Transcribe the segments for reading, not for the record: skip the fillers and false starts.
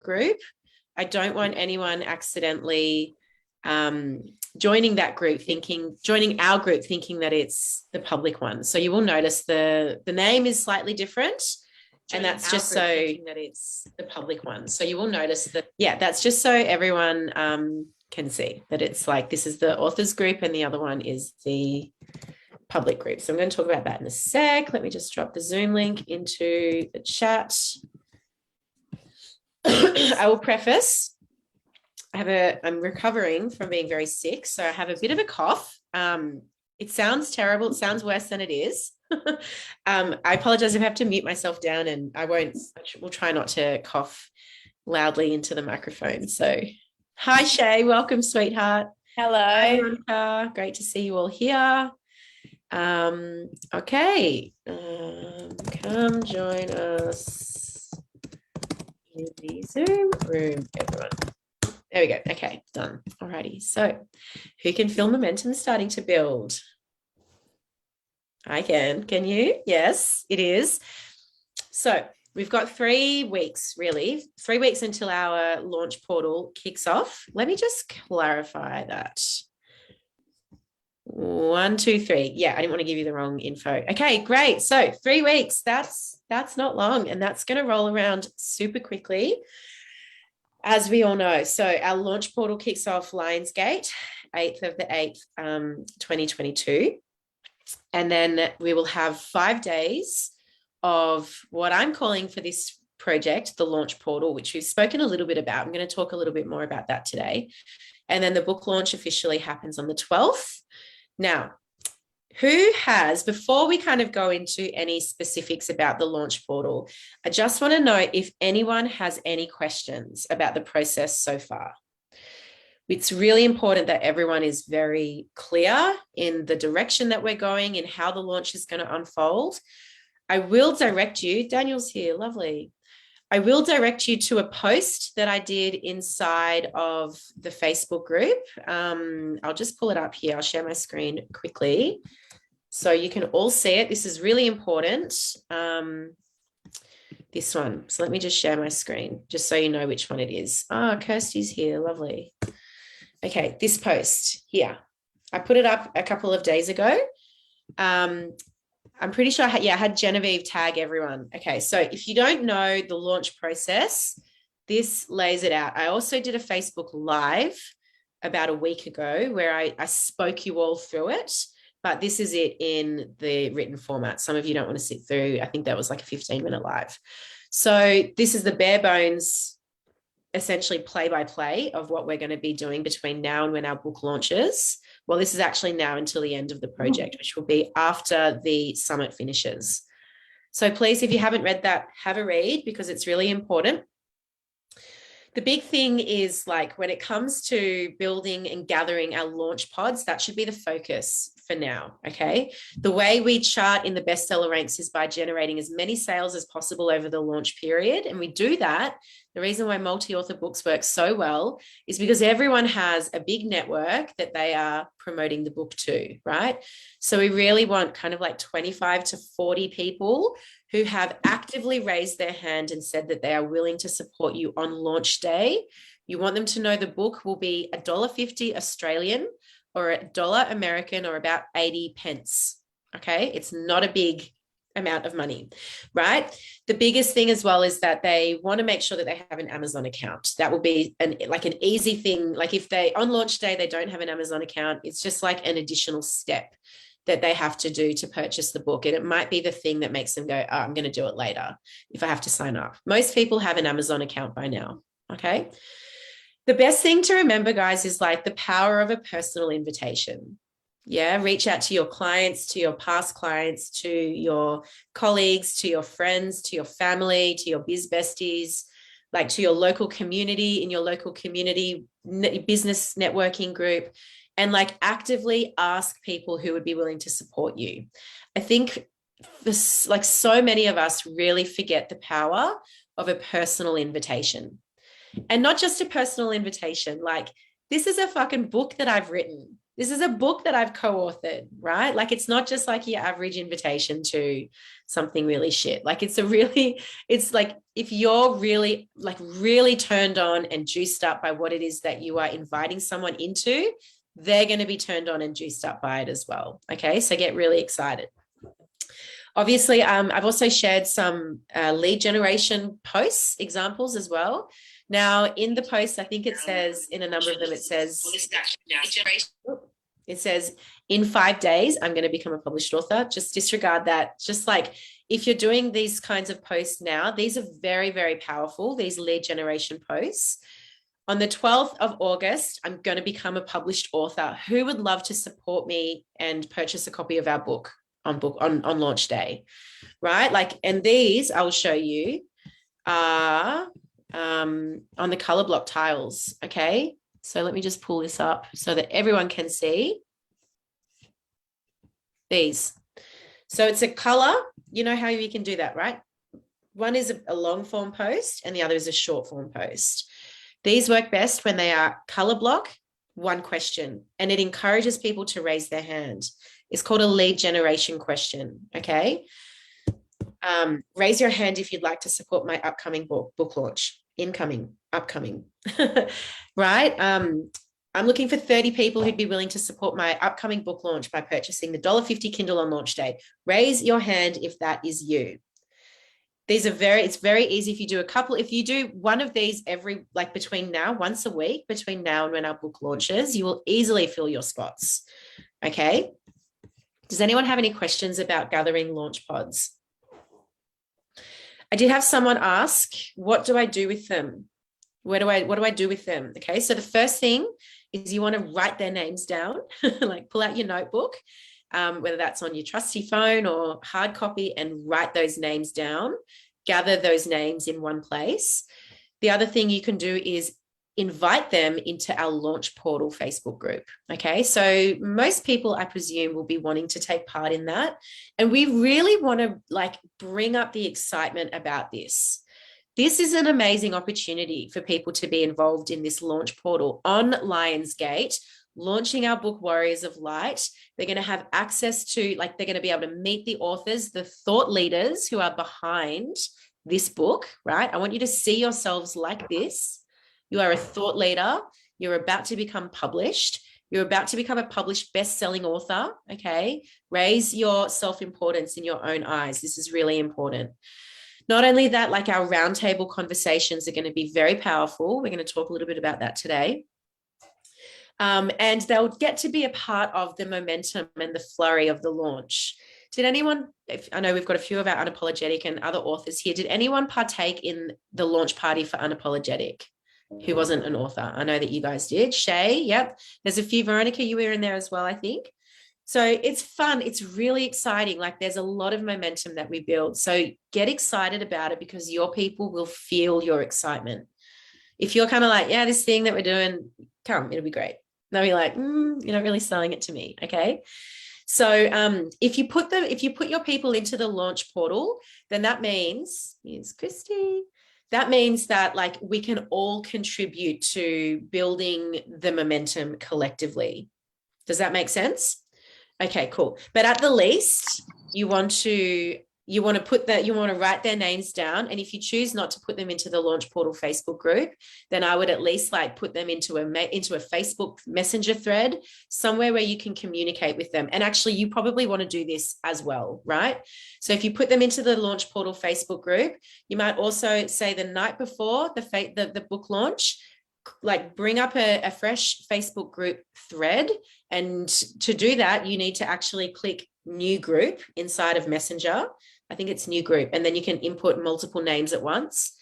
group. I don't want anyone accidentally joining our group thinking that it's the public one. So you will notice the name is slightly different. And that's just so that it's the public one. So you will notice that, that's just so everyone can see that it's like this is the authors group and the other one is the public group. So I'm going to talk about that in a sec. Let me just drop the Zoom link into the chat. I will preface, I'm recovering from being very sick, so I have a bit of a cough. It sounds terrible. It sounds worse than it is. I apologize if I have to mute myself down, and we'll try not to cough loudly into the microphone. So hi, Shay. Welcome, sweetheart. Hello. Hi, Monica. Great to see you all here. Okay. Come join us in the Zoom room, everyone. There we go. Okay, done. Alrighty. So who can feel momentum starting to build? I can. Can you? Yes, it is. So we've got 3 weeks, really. 3 weeks until our launch portal kicks off. Let me just clarify that. 1, 2, 3. Yeah, I didn't want to give you the wrong info. Okay, great. So 3 weeks, that's not long, and that's going to roll around super quickly, as we all know. So our launch portal kicks off Lionsgate, 8th of the 8th, 2022. And then we will have 5 days of what I'm calling for this project, the launch portal, which we've spoken a little bit about. I'm going to talk a little bit more about that today. And then the book launch officially happens on the 12th. Now, before we kind of go into any specifics about the launch portal, I just want to know if anyone has any questions about the process so far. It's really important that everyone is very clear in the direction that we're going and how the launch is going to unfold. I will direct you, Daniel's here, lovely. I will direct you to a post that I did inside of the Facebook group. I'll just pull it up here. I'll share my screen quickly so you can all see it. This is really important. This one. So let me just share my screen just so you know which one it is. Kirsty's here. Lovely. Okay, this post here. I put it up a couple of days ago. I'm pretty sure I had Genevieve tag everyone. Okay, so if you don't know the launch process, this lays it out. I also did a Facebook Live about a week ago where I spoke you all through it, but this is it in the written format. Some of you don't want to sit through. I think that was like a 15-minute live. So this is the bare bones, essentially play-by-play of what we're going to be doing between now and when our book launches. Well, this is actually now until the end of the project, which will be after the summit finishes. So please, if you haven't read that, have a read because it's really important. The big thing is, like, when it comes to building and gathering our launch pods, that should be the focus for now, okay? The way we chart in the bestseller ranks is by generating as many sales as possible over the launch period. And we do that. The reason why multi-author books work so well is because everyone has a big network that they are promoting the book to, right? So we really want kind of like 25 to 40 people who have actively raised their hand and said that they are willing to support you on launch day. You want them to know the book will be $1.50 Australian or $1 American or about 80 pence. Okay, it's not a big amount of money, right? The biggest thing as well is that they want to make sure that they have an Amazon account. That will be an easy thing. Like if they on launch day, they don't have an Amazon account, it's just like an additional step that they have to do to purchase the book. And it might be the thing that makes them go, oh, I'm going to do it later if I have to sign up. Most people have an Amazon account by now. Okay. The best thing to remember, guys, is like the power of a personal invitation. Yeah. Reach out to your clients, to your past clients, to your colleagues, to your friends, to your family, to your biz besties, like to your local community, in your local community business networking group, and like actively ask people who would be willing to support you. I think this, like so many of us really forget the power of a personal invitation. And not just a personal invitation, like This is a fucking book that I've written. This is a book that I've co-authored, right? Like, it's not just like your average invitation to something really shit. Like, it's like, if you're really, like, really turned on and juiced up by what it is that you are inviting someone into, they're going to be turned on and juiced up by it as well. Okay. So get really excited. Obviously, I've also shared some lead generation posts, examples as well. Now, in the post, I think it says, in a number of them, it says, in 5 days, I'm going to become a published author. Just disregard that. Just like, if you're doing these kinds of posts now, these are very, very powerful, these lead generation posts. On the 12th of August, I'm going to become a published author. Who would love to support me and purchase a copy of our book on launch day, right? Like, and these I'll show you are on the color block tiles. Okay, so let me just pull this up so that everyone can see these. So it's a color, you know how you can do that, right? One is a long form post and the other is a short form post. These work best when they are color block, one question, and it encourages people to raise their hand. It's called a lead generation question. Okay. Raise your hand if you'd like to support my upcoming book launch. Upcoming. Right. I'm looking for 30 people who'd be willing to support my upcoming book launch by purchasing the $1.50 Kindle on launch day. Raise your hand if that is you. It's very easy if you do one of these once a week, between now and when our book launches, you will easily fill your spots. Okay. Does anyone have any questions about gathering launch pods? I did have someone ask, what do I do with them? What do I do with them? Okay. So the first thing is you want to write their names down, like pull out your notebook, whether that's on your trusty phone or hard copy, and write those names down, gather those names in one place. The other thing you can do is invite them into our launch portal Facebook group. Okay. So most people, I presume, will be wanting to take part in that. And we really want to bring up the excitement about this. This is an amazing opportunity for people to be involved in this launch portal on Lionsgate, launching our book, Warriors of Light. They're going to have access to, they're going to be able to meet the authors, the thought leaders who are behind this book, right? I want you to see yourselves like this. You are a thought leader. You're about to become published. You're about to become a published best-selling author, okay? Raise your self-importance in your own eyes. This is really important. Not only that, our roundtable conversations are going to be very powerful. We're going to talk a little bit about that today. And they'll get to be a part of the momentum and the flurry of the launch. Did anyone, I know we've got a few of our Unapologetic and other authors here, did anyone partake in the launch party for Unapologetic who wasn't an author? I know that you guys did. Shay, yep. There's a few. Veronica, you were in there as well, I think. So it's fun. It's really exciting. There's a lot of momentum that we build. So get excited about it, because your people will feel your excitement. If you're kind of like, yeah, this thing that we're doing, come, it'll be great. They'll be like, you're not really selling it to me. Okay. So if you put your people into the launch portal, then that means, here's Christy, that means that we can all contribute to building the momentum collectively. Does that make sense? Okay, cool. But at the least, you want to write their names down. And if you choose not to put them into the launch portal Facebook group, then I would at least put them into a Facebook Messenger thread, somewhere where you can communicate with them. And actually, you probably want to do this as well, right? So if you put them into the launch portal Facebook group, you might also say the night before the book launch, bring up a fresh Facebook group thread. And to do that, you need to actually click new group inside of Messenger. I think it's new group. And then you can input multiple names at once,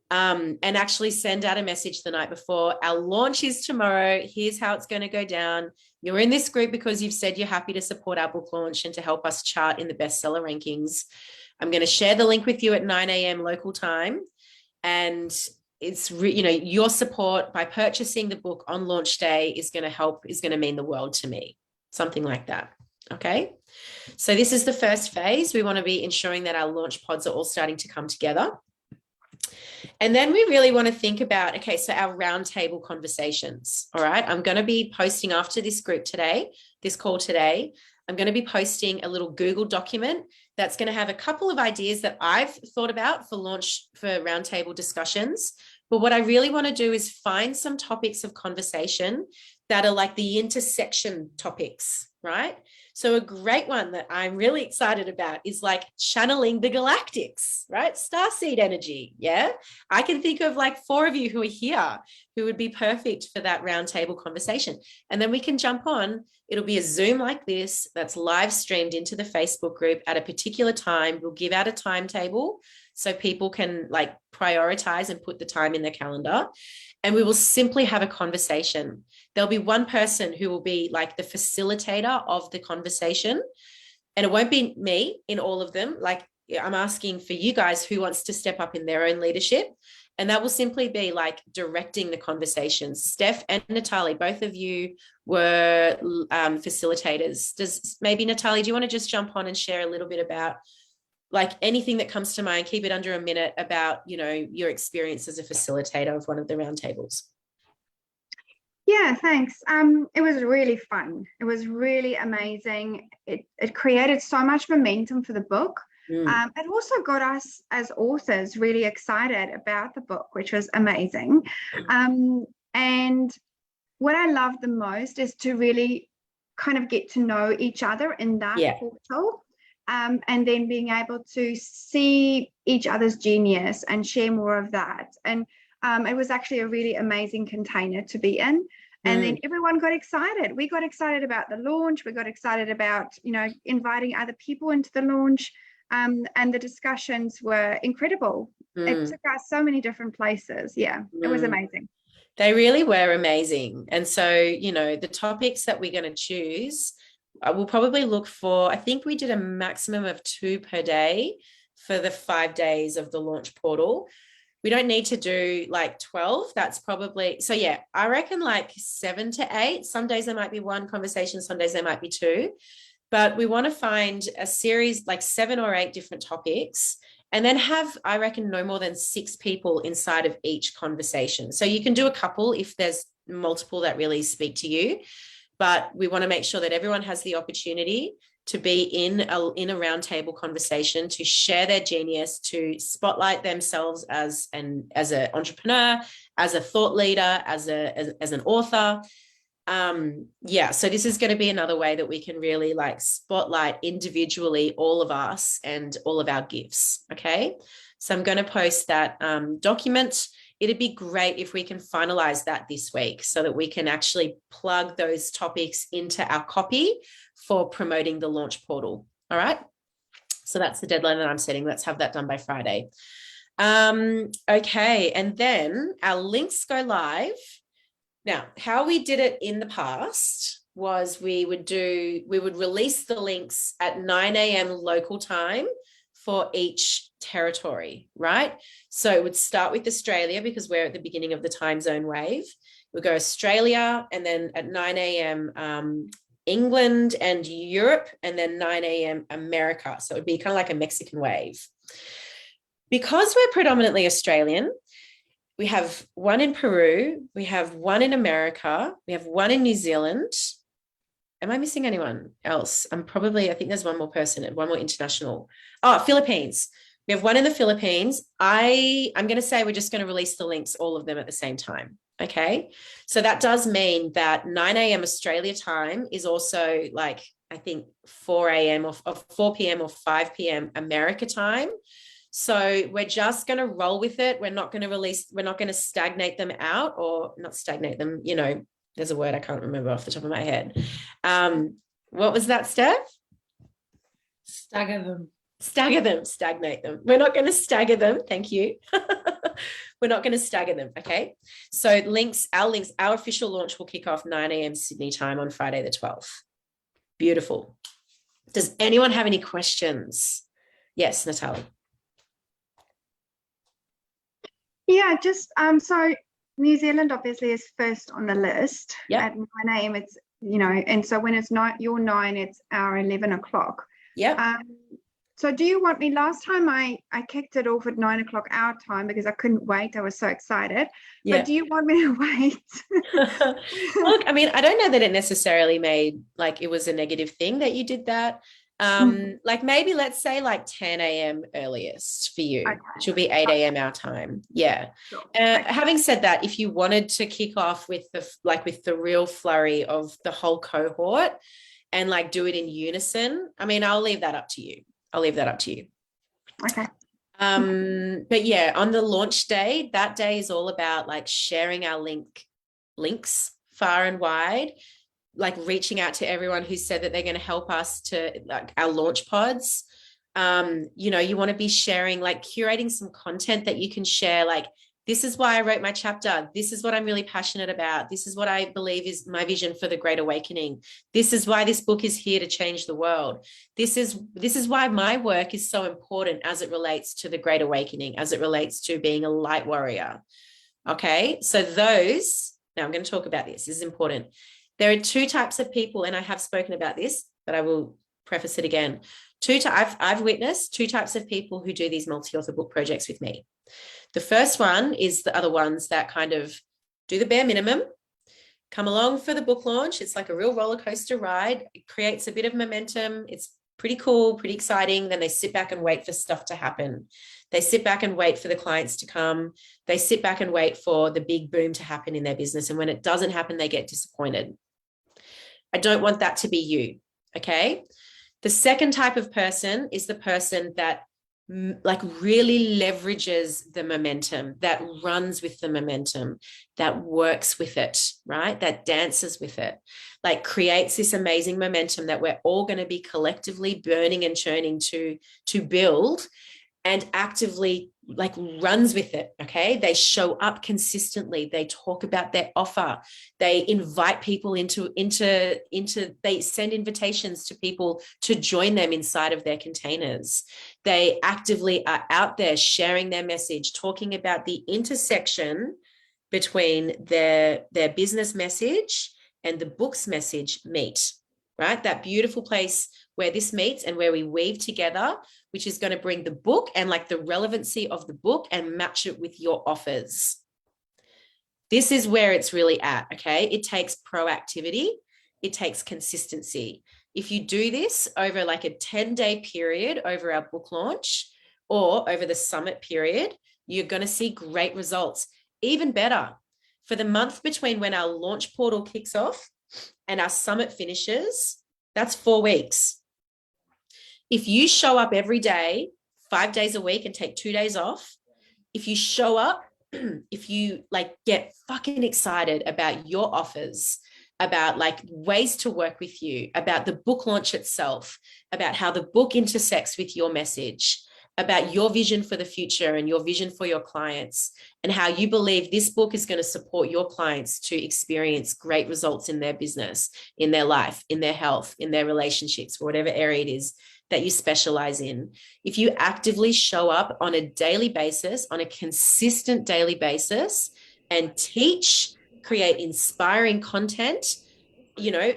and actually send out a message the night before. Our launch is tomorrow. Here's how it's going to go down. You're in this group because you've said you're happy to support our book launch and to help us chart in the bestseller rankings. I'm going to share the link with you at 9 a.m. local time. And it's, your support by purchasing the book on launch day is going to mean the world to me. Something like that. Okay. So this is the first phase. We want to be ensuring that our launch pods are all starting to come together. And then we really want to think about, okay, so our roundtable conversations. All right. I'm going to be posting after this call today. I'm going to be posting a little Google document that's going to have a couple of ideas that I've thought about for roundtable discussions. But what I really want to do is find some topics of conversation that are like the intersection topics, right? So a great one that I'm really excited about is like channeling the galactics, right? Starseed energy. Yeah. I can think of like 4 of you who are here who would be perfect for that roundtable conversation. And then we can jump on. It'll be a Zoom like this that's live streamed into the Facebook group at a particular time. We'll give out a timetable so people can like prioritize and put the time in their calendar. And we will simply have a conversation. There'll be one person who will be like the facilitator of the conversation. And it won't be me in all of them. Like I'm asking for you guys who wants to step up in their own leadership. And that will simply be like directing the conversations. Steph and Natalie, both of you were facilitators. Maybe Natalie, do you want to just jump on and share a little bit about like anything that comes to mind, keep it under a minute, about, you know, your experience as a facilitator of one of the roundtables? Yeah, thanks. It was really fun. It was really amazing. It created so much momentum for the book. It also got us as authors really excited about the book, which was amazing. And what I love the most is to really kind of get to know each other in that portal. And then being able to see each other's genius and share more of that. And it was actually a really amazing container to be in. And then everyone got excited. We got excited about the launch. We got excited about, you know, inviting other people into the launch. And the discussions were incredible. It took us so many different places. Yeah, it was amazing. They really were amazing. And so, you know, the topics that we're going to choose, we'll probably look for, I think we did a maximum of 2 per day for the 5 days of the launch portal. We don't need to do like 12. That's probably, so yeah, I reckon like 7 to 8. Some days there might be 1 conversation, some days there might be 2. But we want to find a series like 7 or 8 different topics, and then have, I reckon, no more than 6 people inside of each conversation. So you can do a couple if there's multiple that really speak to you. But we want to make sure that everyone has the opportunity to be in a roundtable conversation, to share their genius, to spotlight themselves as an entrepreneur, as a thought leader, as an author. So this is going to be another way that we can really like spotlight individually all of us and all of our gifts. Okay, so I'm going to post that document. It'd be great if we can finalize that this week so that we can actually plug those topics into our copy for promoting the launch portal. All right. So that's the deadline that I'm setting. Let's have that done by Friday. Okay. And then our links go live. Now, how we did it in the past was we would release the links at 9 a.m. local time for each territory, right? So it would start with Australia because we're at the beginning of the time zone wave. We'll go Australia, and then at 9 a.m. England and Europe, and then 9 a.m. America. So it would be kind of like a Mexican wave. Because we're predominantly Australian, we have 1 in Peru, we have 1 in America, we have 1 in New Zealand. Am I missing anyone else? I think there's 1 more person, 1 more international. Oh, Philippines. We have 1 in the Philippines. I'm going to say we're just going to release the links, all of them at the same time. Okay. So that does mean that 9 a.m. Australia time is also like, I think 4 a.m. or 4 p.m. or 5 p.m. America time. So we're just going to roll with it. We're not going to stagnate them out, or not stagnate them. You know, there's a word I can't remember off the top of my head. What was that, Steph? Stagger them. Stagnate them. We're not going to stagger them. Thank you. We're not going to stagger them. Okay. So our official launch will kick off 9 a.m. Sydney time on Friday the 12th. Beautiful. Does anyone have any questions? Yes, Natalie. Yeah, just so New Zealand obviously is first on the list at 9 a.m. It's, you know, and so when it's not your 9, it's our 11 o'clock. Yeah. So do you want me, last time I kicked it off at 9 o'clock our time because I couldn't wait. I was so excited. Yeah. But do you want me to wait? Look, I mean, I don't know that it necessarily made like it was a negative thing that you did that. Like maybe let's say like 10 a.m. earliest for you, which will be 8 a.m. our time. Yeah. Sure. Having said that, if you wanted to kick off with the real flurry of the whole cohort and like do it in unison, I mean, I'll leave that up to you. Okay. But yeah, on the launch day, that day is all about like sharing our links far and wide, like reaching out to everyone who said that they're going to help us to like our launch pods. You know, you want to be sharing, like curating some content that you can share, like, this is why I wrote my chapter. This is what I'm really passionate about. This is what I believe is my vision for the Great Awakening. This is why this book is here to change the world. This is why my work is so important as it relates to the Great Awakening, as it relates to being a light warrior. Okay, so now I'm going to talk about this. This is important. There are two types of people, and I have spoken about this, but I will preface it again. I've witnessed two types of people who do these multi-author book projects with me. The first one is the other ones that kind of do the bare minimum, come along for the book launch. It's like a real roller coaster ride. It creates a bit of momentum. It's pretty cool, pretty exciting. Then they sit back and wait for stuff to happen. They sit back and wait for the clients to come. They sit back and wait for the big boom to happen in their business. And when it doesn't happen, they get disappointed. I don't want that to be you, okay? The second type of person is the person that like really leverages the momentum, that runs with the momentum, that works with it, right? That dances with it, like creates this amazing momentum that we're all going to be collectively burning and churning to build, and actively like runs with it. Okay. They show up consistently. They talk about their offer. They invite people they send invitations to people to join them inside of their containers. They actively are out there sharing their message, talking about the intersection between their business message and the book's message meet, right? That beautiful place where this meets and where we weave together, which is going to bring the book and like the relevancy of the book and match it with your offers. This is where it's really at, okay? It takes proactivity. It takes consistency. If you do this over like a 10-day period over our book launch or over the summit period, you're going to see great results. Even better, for the month between when our launch portal kicks off and our summit finishes, that's 4 weeks. If you show up every day, 5 days a week and take 2 days off, if you show up, if you like get fucking excited about your offers, about like ways to work with you, about the book launch itself, about how the book intersects with your message, about your vision for the future and your vision for your clients, and how you believe this book is going to support your clients to experience great results in their business, in their life, in their health, in their relationships, whatever area it is that you specialize in. If you actively show up on a daily basis, on a consistent daily basis, and teach, create inspiring content, you know,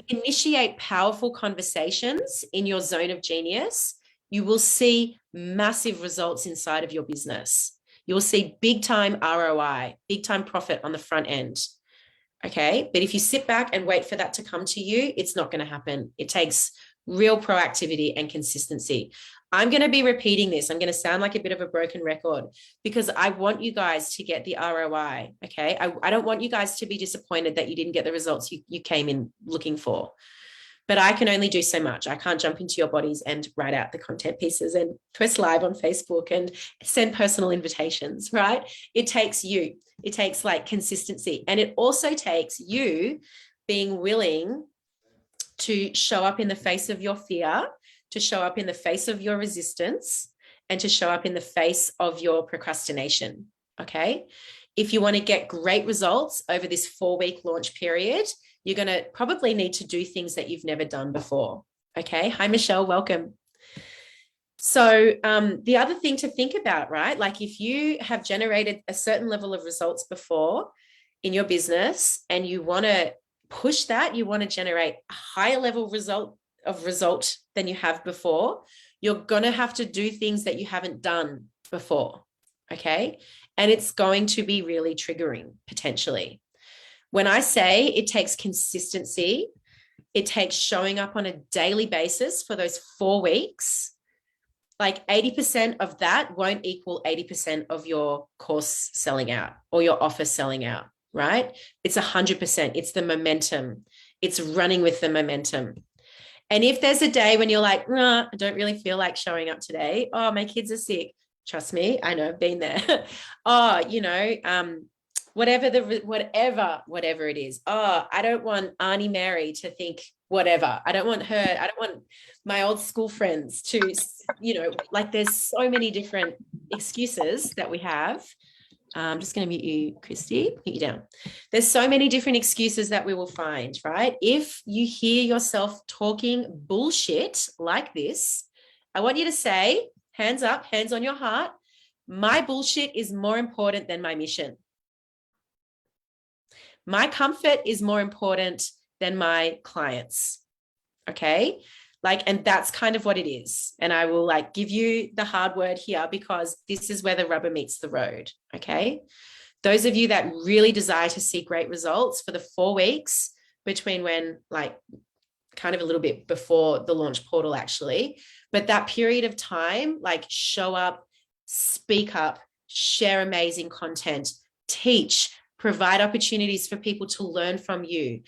initiate powerful conversations in your zone of genius, you will see massive results inside of your business. You will see big time ROI, big time profit on the front end. Okay. But if you sit back and wait for that to come to you, it's not going to happen. It takes real proactivity and consistency. I'm going to be repeating this. I'm going to sound like a bit of a broken record because I want you guys to get the ROI. Okay. I don't want you guys to be disappointed that you didn't get the results you came in looking for. But I can only do so much. I can't jump into your bodies and write out the content pieces and press live on Facebook and send personal invitations, right? It takes you. It takes like consistency. And it also takes you being willing to show up in the face of your fear, to show up in the face of your resistance, and to show up in the face of your procrastination, okay? If you want to get great results over this 4-week launch period, you're going to probably need to do things that you've never done before, okay? Hi, Michelle, welcome. So the other thing to think about, right? Like if you have generated a certain level of results before in your business and you want to push that, you want to generate a higher level result than you have before, You're going to have to do things that you haven't done before. Okay. And it's going to be really triggering potentially. When I say it takes consistency, it takes showing up on a daily basis for those 4 weeks. Like 80% of that won't equal 80% of your course selling out or your offer selling out, right? It's 100%. It's the momentum. It's running with the momentum. And if there's a day when you're like, I don't really feel like showing up today. Oh, my kids are sick. Trust me, I know, I've been there. Oh, whatever it is. Oh, I don't want Auntie Mary to think whatever. I don't want her. I don't want my old school friends to, like there's so many different excuses that we have. I'm just going to mute you, Christy, mute you down. There's so many different excuses that we will find, right? If you hear yourself talking bullshit like this, I want you to say, hands up, hands on your heart, my bullshit is more important than my mission. My comfort is more important than my clients. Okay. And that's kind of what it is. And I will give you the hard word here because this is where the rubber meets the road. Okay. Those of you that really desire to see great results for the 4 weeks between when kind of a little bit before the launch portal actually, but that period of time, show up, speak up, share amazing content, teach, provide opportunities for people to learn from you,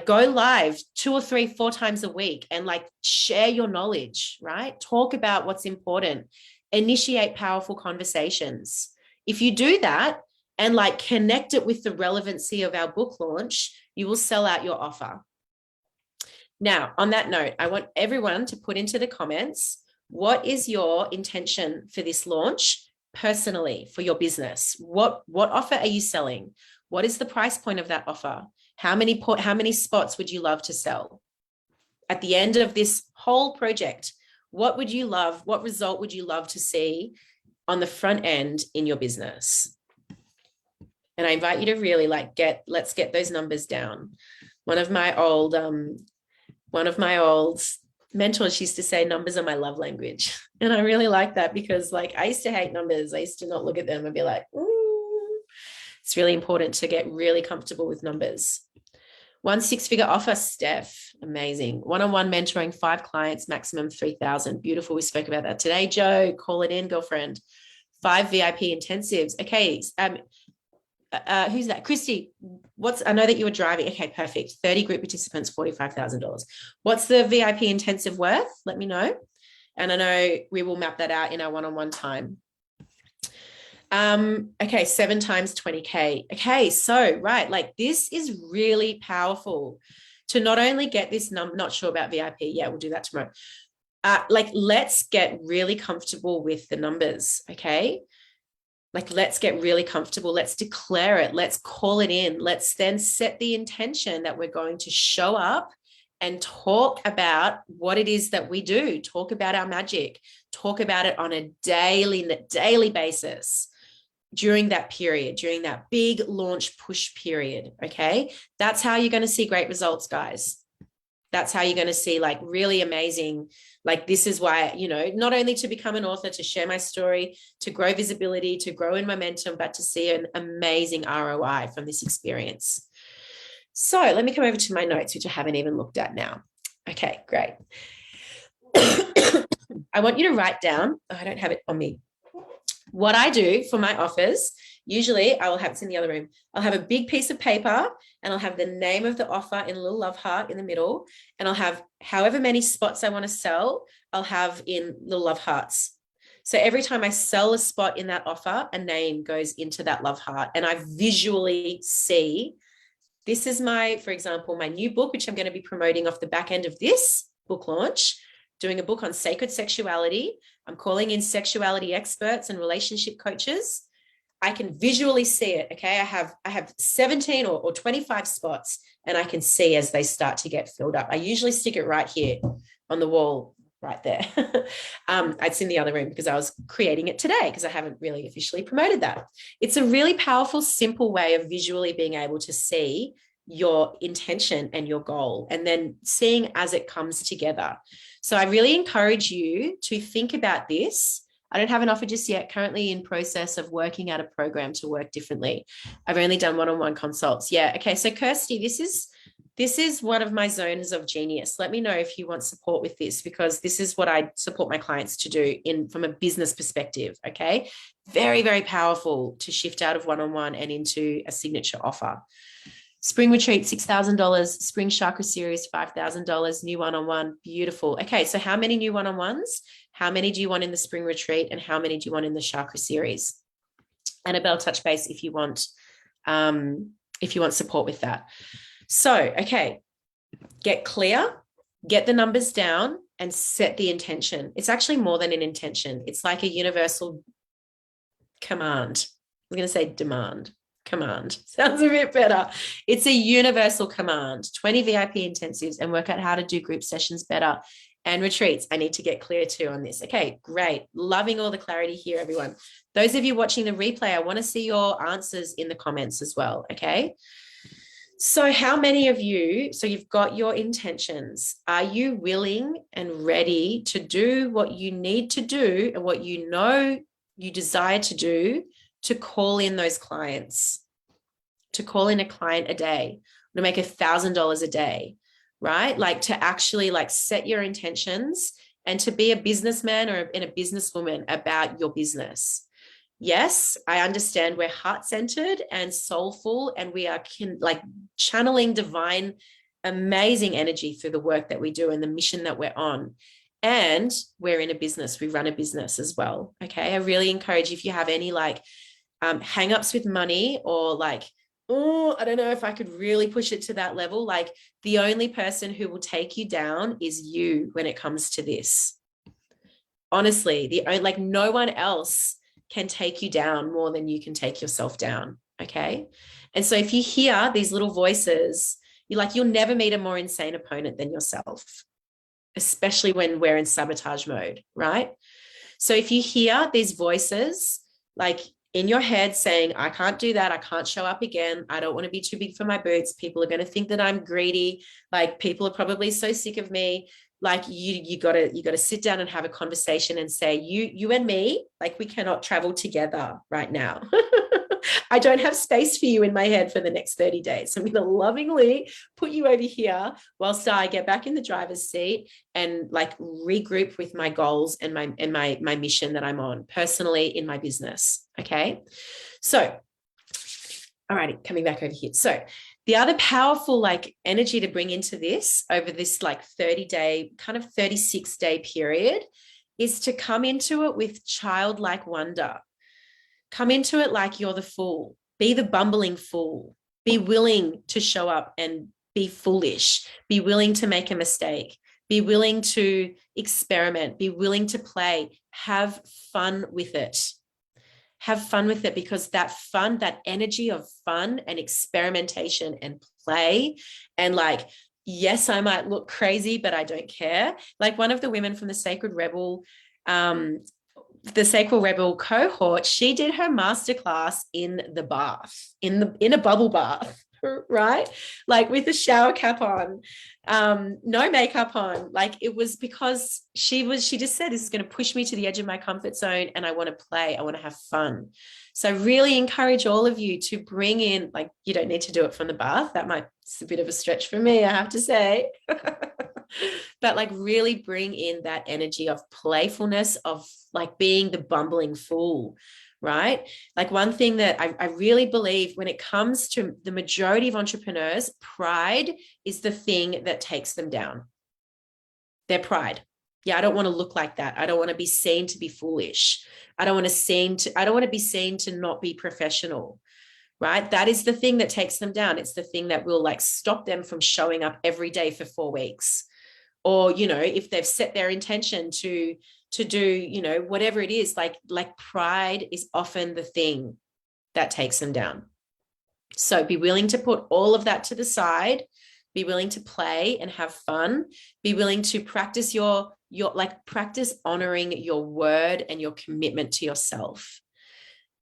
go live 2 or 3, 4 times a week and share your knowledge, right? Talk about what's important, initiate powerful conversations. If you do that and connect it with the relevancy of our book launch, you will sell out your offer. Now, on that note, I want everyone to put into the comments, what is your intention for this launch personally for your business? What offer are you selling? What is the price point of that offer? How many spots would you love to sell? At the end of this whole project, what result would you love to see on the front end in your business? And I invite you to really let's get those numbers down. One of my old mentors used to say, numbers are my love language. And I really like that because I used to hate numbers. I used to not look at them and be like, ooh. It's really important to get really comfortable with numbers. 1 6-figure offer, Steph, amazing. One-on-one mentoring, 5 clients, maximum 3,000. Beautiful. We spoke about that today. Joe, call it in, girlfriend. 5 VIP intensives. Okay. Who's that? Christy, I know that you were driving. Okay, perfect. 30 group participants, $45,000. What's the VIP intensive worth? Let me know. And I know we will map that out in our one-on-one time. Okay, 7 times 20K. Okay, so right, this is really powerful to not only get this number, not sure about VIP. Yeah, we'll do that tomorrow. Let's get really comfortable with the numbers. Okay. Let's get really comfortable. Let's declare it. Let's call it in. Let's then set the intention that we're going to show up and talk about what it is that we do. Talk about our magic. Talk about it on a daily basis during that period, during that big launch push period. Okay. That's how you're going to see great results, guys. That's how you're going to see really amazing. This is why, not only to become an author, to share my story, to grow visibility, to grow in momentum, but to see an amazing ROI from this experience. So let me come over to my notes, which I haven't even looked at now. Okay, great. I want you to write down, I don't have it on me, what I do for my offers. Usually I will have, it's in the other room, I'll have a big piece of paper and I'll have the name of the offer in a little love heart in the middle. And I'll have however many spots I want to sell, I'll have in little love hearts. So every time I sell a spot in that offer, a name goes into that love heart. And I visually see, this is for example, my new book, which I'm going to be promoting off the back end of this book launch, doing a book on sacred sexuality. I'm calling in sexuality experts and relationship coaches. I can visually see it. Okay. I have 17 or 25 spots and I can see as they start to get filled up. I usually stick it right here on the wall right there. It's in the other room because I was creating it today because I haven't really officially promoted that. It's a really powerful, simple way of visually being able to see your intention and your goal and then seeing as it comes together. So I really encourage you to think about this. I don't have an offer just yet, currently in process of working out a program to work differently. I've only done one-on-one consults. Yeah. Okay. So Kirsty, this is one of my zones of genius. Let me know if you want support with this, because this is what I support my clients to do from a business perspective. Okay. Very, very powerful to shift out of one-on-one and into a signature offer. Spring retreat, $6,000. Spring chakra series, $5,000. New one-on-one, beautiful. Okay, so how many new one-on-ones? How many do you want in the spring retreat, and how many do you want in the chakra series? Annabelle, touch base if you want support with that. So, okay, get clear, get the numbers down, and set the intention. It's actually more than an intention. It's like a universal command. We're going to say demand. Command sounds a bit better. It's a universal command. 20 VIP intensives, and work out how to do group sessions better, and retreats. I need to get clear too on this. Okay, great. Loving all the clarity here, everyone. Those of you watching the replay, I want to see your answers in the comments as well. Okay. So how many of you, so you've got your intentions. Are you willing and ready to do what you need to do and what you know you desire to do to call in those clients, to call in a client a day, to make $1,000 a day, right? Like to actually like set your intentions and to be a businessman or a businesswoman about your business. Yes, I understand we're heart-centered and soulful, and we are like channeling divine, amazing energy through the work that we do and the mission that we're on. And we're in a business, we run a business as well. Okay. I really encourage you, if you have any like hang-ups with money, or like, oh, I don't know if I could really push it to that level. Like, the only person who will take you down is you when it comes to this. Honestly, like no one else can take you down more than you can take yourself down. Okay. And so if you hear these little voices, you'll never meet a more insane opponent than yourself, especially when we're in sabotage mode, right? So if you hear these voices, like in your head saying, I can't do that, I can't show up again, I don't want to be too big for my boots, people are going to think that I'm greedy, like people are probably so sick of me, like you got to sit down and have a conversation and say, you and me, like we cannot travel together right now. I don't have space for you in my head for the next 30 days. So I'm going to lovingly put you over here whilst I get back in the driver's seat and like regroup with my goals and my mission that I'm on personally in my business. Okay. So, all righty, coming back over here. So the other powerful like energy to bring into this over this like 30-day, kind of 36-day period is to come into it with childlike wonder. Come into it like you're the fool. Be the bumbling fool. Be willing to show up and be foolish. Be willing to make a mistake. Be willing to experiment. Be willing to play. Have fun with it. Have fun with it, because that fun, that energy of fun and experimentation and play, and like, yes, I might look crazy, but I don't care. Like one of the women from the Sacred Rebel cohort, she did her masterclass in the bath, in a bubble bath, right? Like with a shower cap on, no makeup on. Like it was because she just said, this is going to push me to the edge of my comfort zone and I want to play, I want to have fun. So I really encourage all of you to bring in, like, you don't need to do it from the bath. It's a bit of a stretch for me, I have to say. But like really bring in that energy of playfulness, of like being the bumbling fool, right? Like one thing that I really believe when it comes to the majority of entrepreneurs, pride is the thing that takes them down. Their pride. Yeah, I don't want to look like that. I don't want to be seen to be foolish. I don't want to be seen to not be professional, right? That is the thing that takes them down. It's the thing that will like stop them from showing up every day for 4 weeks. Or, you know, if they've set their intention to do, you know, whatever it is, like pride is often the thing that takes them down. So be willing to put all of that to the side, be willing to play and have fun, be willing to practice practice honoring your word and your commitment to yourself.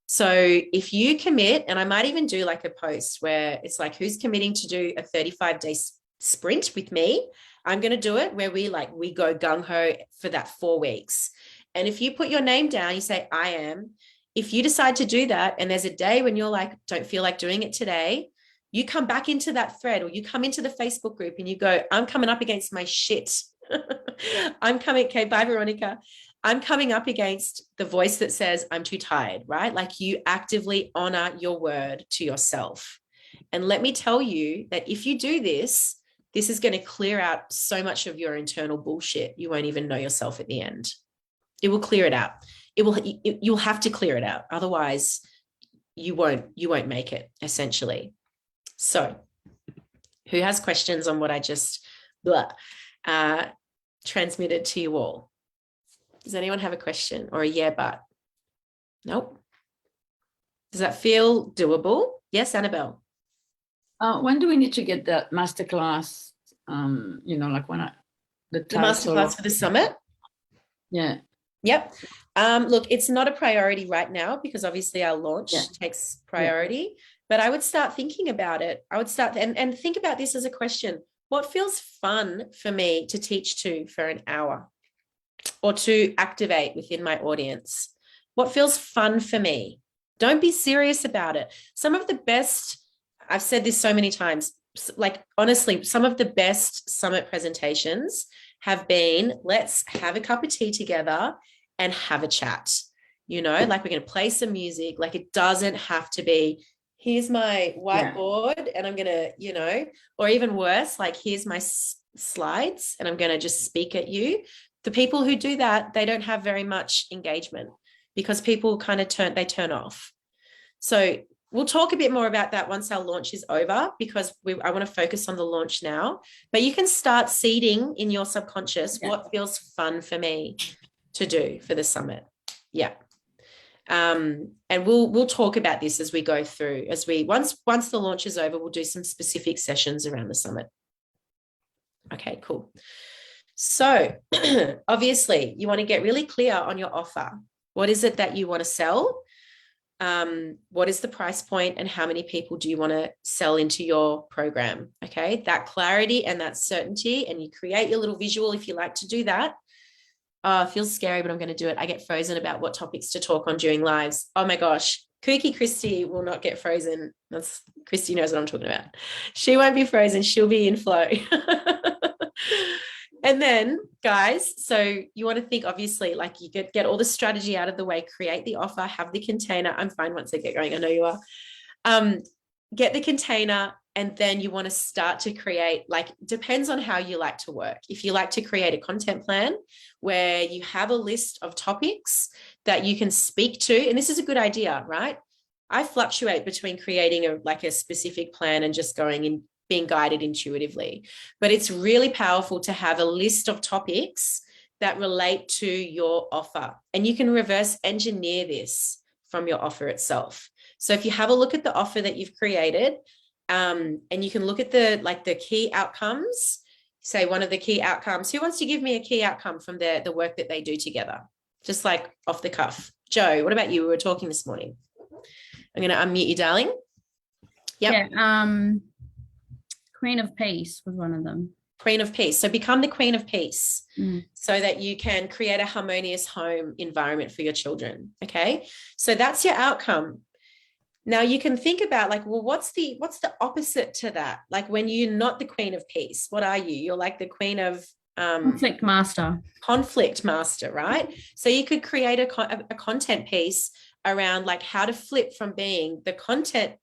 So if you commit, and I might even do like a post where it's like, who's committing to do a 35-day sprint with me? I'm going to do it where we go gung-ho for that 4 weeks. And if you put your name down, you say, I am. If you decide to do that, and there's a day when you're like, don't feel like doing it today, you come back into that thread, or you come into the Facebook group and you go, I'm coming up against my shit. Okay, bye, Veronica. I'm coming up against the voice that says I'm too tired, right? Like, you actively honor your word to yourself. And let me tell you that if you do this, this is going to clear out so much of your internal bullshit. You won't even know yourself at the end. It will clear it out. You'll have to clear it out. Otherwise, you won't make it, essentially. So who has questions on what I just transmitted to you all? Does anyone have a question or a yeah, but? Nope. Does that feel doable? Yes, Annabelle. When do we need to get that masterclass? Like when the masterclass for the summit? Yeah. Yep. Look, it's not a priority right now because obviously our launch takes priority, but I would start thinking about it. I would start and think about this as a question. What feels fun for me to teach to for an hour or to activate within my audience? What feels fun for me? Don't be serious about it. Some of the best, I've said this so many times, like honestly, some of the best summit presentations have been, let's have a cup of tea together and have a chat, like we're going to play some music. Like, it doesn't have to be, here's my whiteboard and I'm going to, or even worse, like, here's my slides and I'm going to just speak at you. The people who do that, they don't have very much engagement because people kind of turn off. So we'll talk a bit more about that once our launch is over, because I want to focus on the launch now. But you can start seeding in your subconscious what feels fun for me to do for the summit. Yeah. And we'll talk about this as we go through. Once the launch is over, we'll do some specific sessions around the summit. Okay, cool. So obviously you want to get really clear on your offer. What is it that you want to sell? What is the price point and how many people do you want to sell into your program? Okay, that clarity and that certainty, and you create your little visual if you like to do that. It feels scary, but I'm going to do it. I get frozen about what topics to talk on during lives. Oh my gosh, Kooky Christy will not get frozen. Christy knows what I'm talking about. She won't be frozen. She'll be in flow. And then, guys, so you want to think, obviously, like, you get all the strategy out of the way, create the offer, have the container. I'm fine once I get going. I know you are. Get the container, and then you want to start to create, like, depends on how you like to work. If you like to create a content plan where you have a list of topics that you can speak to, and this is a good idea, right? I fluctuate between creating a specific plan and just going in, being guided intuitively. But it's really powerful to have a list of topics that relate to your offer. And you can reverse engineer this from your offer itself. So if you have a look at the offer that you've created, and you can look at the key outcomes, say one of the key outcomes, who wants to give me a key outcome from the work that they do together? Just like off the cuff. Joe, what about you? We were talking this morning. I'm going to unmute you, darling. Yep. Yeah, Queen of Peace was one of them. Queen of Peace. So become the Queen of Peace so that you can create a harmonious home environment for your children. Okay. So that's your outcome. Now you can think about, like, well, what's the opposite to that? Like, when you're not the Queen of Peace, what are you? You're like the Queen of Conflict Master. Conflict Master, right? So you could create a content piece around, like, how to flip from being the conflict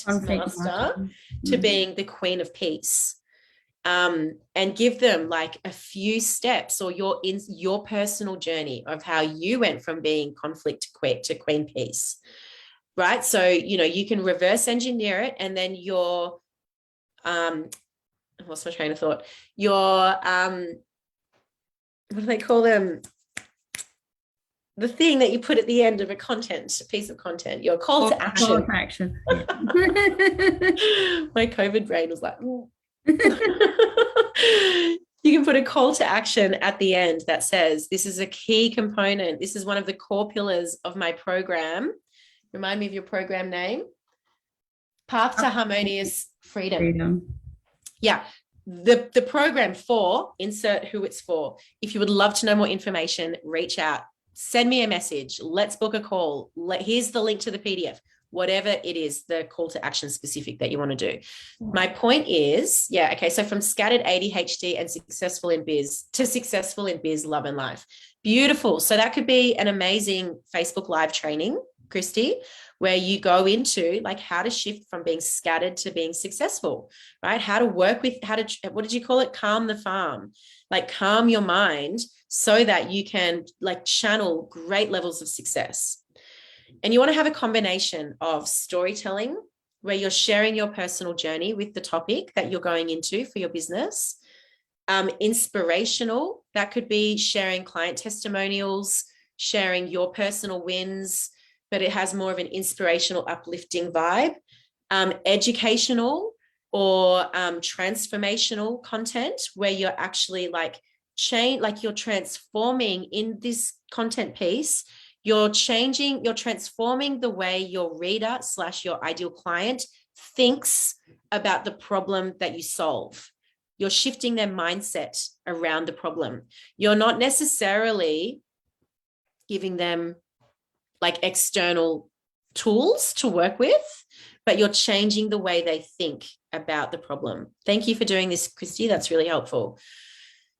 master to being the Queen of Peace, and give them like a few steps or your personal journey of how you went from being conflict to Queen Peace, right? So you can reverse engineer it, and then your I lost my train of thought. Your what do they call them? The thing that you put at the end of a piece of content, your call to action. Call to action. My COVID brain was like, you can put a call to action at the end that says, this is a key component. This is one of the core pillars of my program. Remind me of your program name. Path to Harmonious Freedom. Yeah. the program for, insert who it's for. If you would love to know more information, reach out, send me a message. Let's book a call. Here's the link to the PDF, whatever it is, the call to action specific that you want to do. My point is, yeah, okay, so from scattered ADHD and successful in biz to successful in biz, love and life. Beautiful. So that could be an amazing Facebook Live training, Christy, where you go into like how to shift from being scattered to being successful, right? How to work with, what did you call it? Calm the farm, like calm your mind so that you can like channel great levels of success. And you want to have a combination of storytelling where you're sharing your personal journey with the topic that you're going into for your business. Inspirational, that could be sharing client testimonials, sharing your personal wins, but it has more of an inspirational, uplifting vibe. Educational or transformational content where you're actually like you're transforming in this content piece. You're transforming the way your reader / your ideal client thinks about the problem that you solve. You're shifting their mindset around the problem. You're not necessarily giving them like external tools to work with, but you're changing the way they think about the problem. Thank you for doing this, Christy. That's really helpful.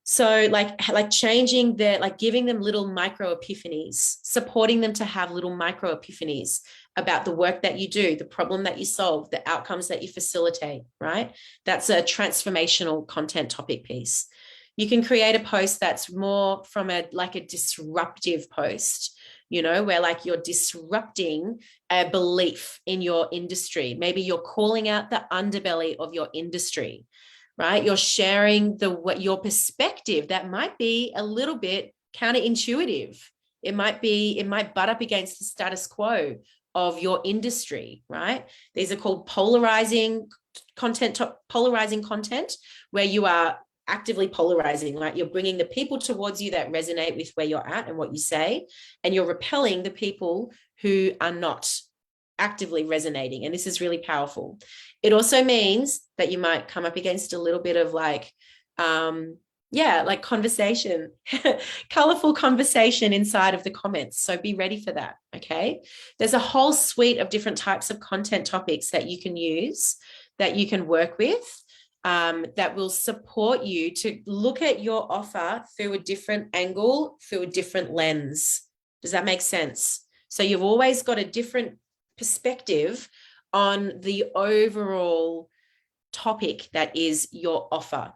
So like changing their, like giving them little micro epiphanies, supporting them to have little micro epiphanies about the work that you do, the problem that you solve, the outcomes that you facilitate, right? That's a transformational content topic piece. You can create a post that's more from a disruptive post, you know, where like you're disrupting a belief in your industry. Maybe you're calling out the underbelly of your industry, right? You're sharing your perspective that might be a little bit counterintuitive. It might butt up against the status quo of your industry, right? These are called polarizing content, where you are actively polarizing, right? You're bringing the people towards you that resonate with where you're at and what you say, and you're repelling the people who are not actively resonating. And this is really powerful. It also means that you might come up against a little bit of conversation, colorful conversation inside of the comments. So be ready for that. Okay. There's a whole suite of different types of content topics that you can use, that you can work with, that will support you to look at your offer through a different angle, through a different lens. Does that make sense? So you've always got a different perspective on the overall topic that is your offer.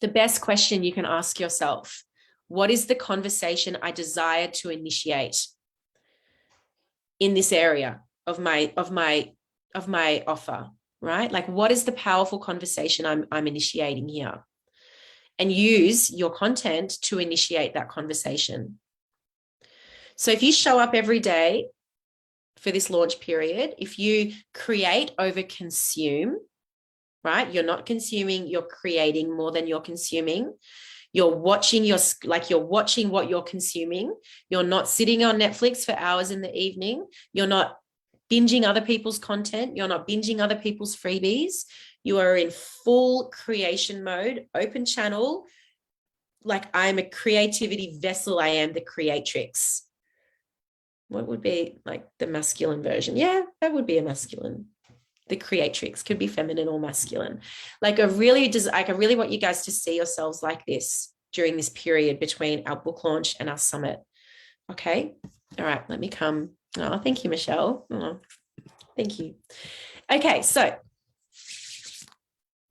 The best question you can ask yourself: what is the conversation I desire to initiate in this area of my offer, right? Like, what is the powerful conversation I'm initiating here? And use your content to initiate that conversation. So if you show up every day for this launch period, if you create over consume, right? You're not consuming, you're creating more than you're consuming. You're watching what you're consuming. You're not sitting on Netflix for hours in the evening. You're not binging other people's content. You're not binging other people's freebies. You are in full creation mode, open channel. Like, I'm a creativity vessel. I am the creatrix. What would be like the masculine version? Yeah, that would be a masculine. The creatrix could be feminine or masculine. I really want you guys to see yourselves like this during this period between our book launch and our summit. Okay. All right. Let me come. Oh, thank you, Michelle. Oh, thank you. Okay. So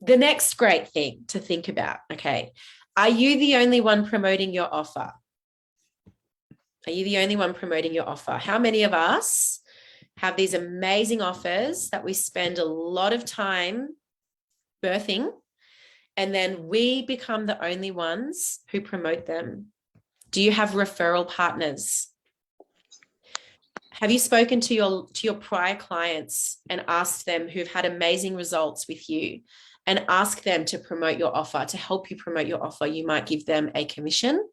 the next great thing to think about. Okay. Are you the only one promoting your offer? Are you the only one promoting your offer? How many of us have these amazing offers that we spend a lot of time birthing, and then we become the only ones who promote them? Do you have referral partners? Have you spoken to your prior clients and asked them, who've had amazing results with you, and ask them to promote your offer, to help you promote your offer? You might give them a commission,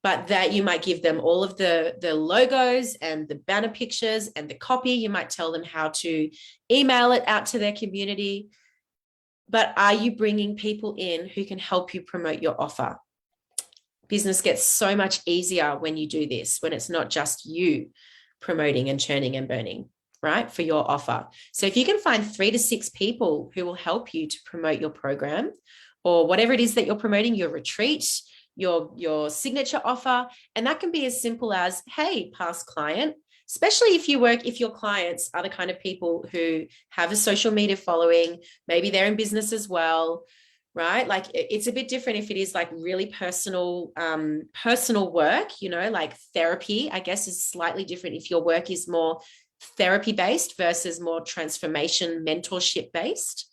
but that you might give them all of the logos and the banner pictures and the copy. You might tell them how to email it out to their community. but are you bringing people in who can help you promote your offer? Business gets so much easier when you do this, when it's not just you promoting and churning and burning, right, for your offer. So if you can find 3 to 6 people who will help you to promote your program or whatever it is that you're promoting, your retreat, your signature offer, and that can be as simple as, hey, past client, especially if your clients are the kind of people who have a social media following, maybe they're in business as well, right? Like it's a bit different if it is like really personal work, like therapy, I guess, is slightly different if your work is more therapy based versus more transformation, mentorship based.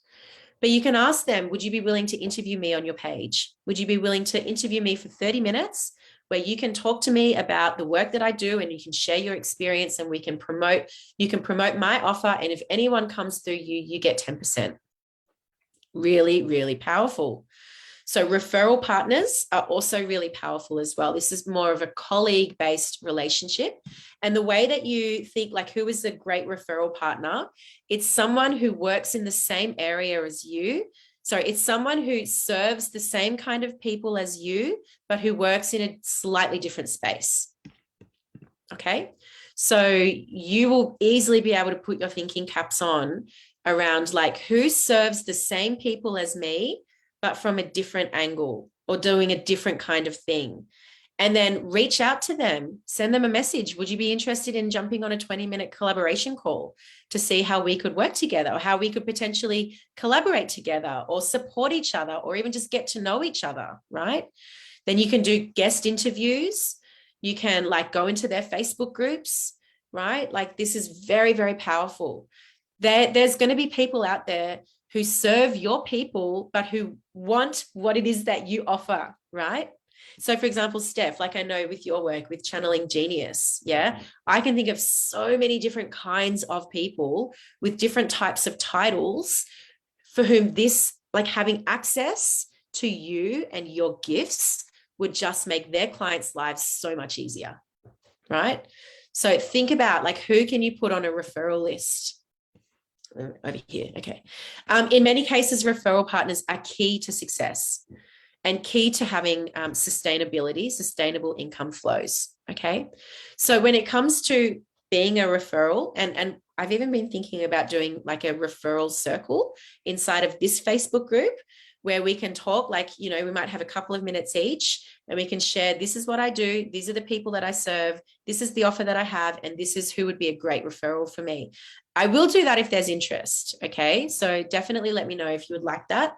But you can ask them, would you be willing to interview me on your page? Would you be willing to interview me for 30 minutes where you can talk to me about the work that I do and you can share your experience and you can promote my offer. And if anyone comes through you, you get 10%. Really, really powerful. So referral partners are also really powerful as well. This is more of a colleague-based relationship. And the way that you think, like, who is a great referral partner? It's someone who works in the same area as you. So it's someone who serves the same kind of people as you, but who works in a slightly different space. Okay. So you will easily be able to put your thinking caps on around like who serves the same people as me, but from a different angle or doing a different kind of thing. And then reach out to them, send them a message. Would you be interested in jumping on a 20-minute collaboration call to see how we could work together or how we could potentially collaborate together or support each other or even just get to know each other, right? Then you can do guest interviews. You can like go into their Facebook groups, right? Like this is very, very powerful. There's going to be people out there who serve your people, but who want what it is that you offer, right? So for example, Steph, like I know with your work with Channeling Genius, yeah, I can think of so many different kinds of people with different types of titles for whom this, like having access to you and your gifts would just make their clients' lives so much easier, right? So think about like, who can you put on a referral list? Over here. Okay. In many cases, referral partners are key to success and key to having sustainable income flows. Okay. So when it comes to being a referral, and I've even been thinking about doing like a referral circle inside of this Facebook group where we can talk, like, we might have a couple of minutes each and we can share, this is what I do, these are the people that I serve, this is the offer that I have, and this is who would be a great referral for me. I will do that if there's interest. Okay. So definitely let me know if you would like that.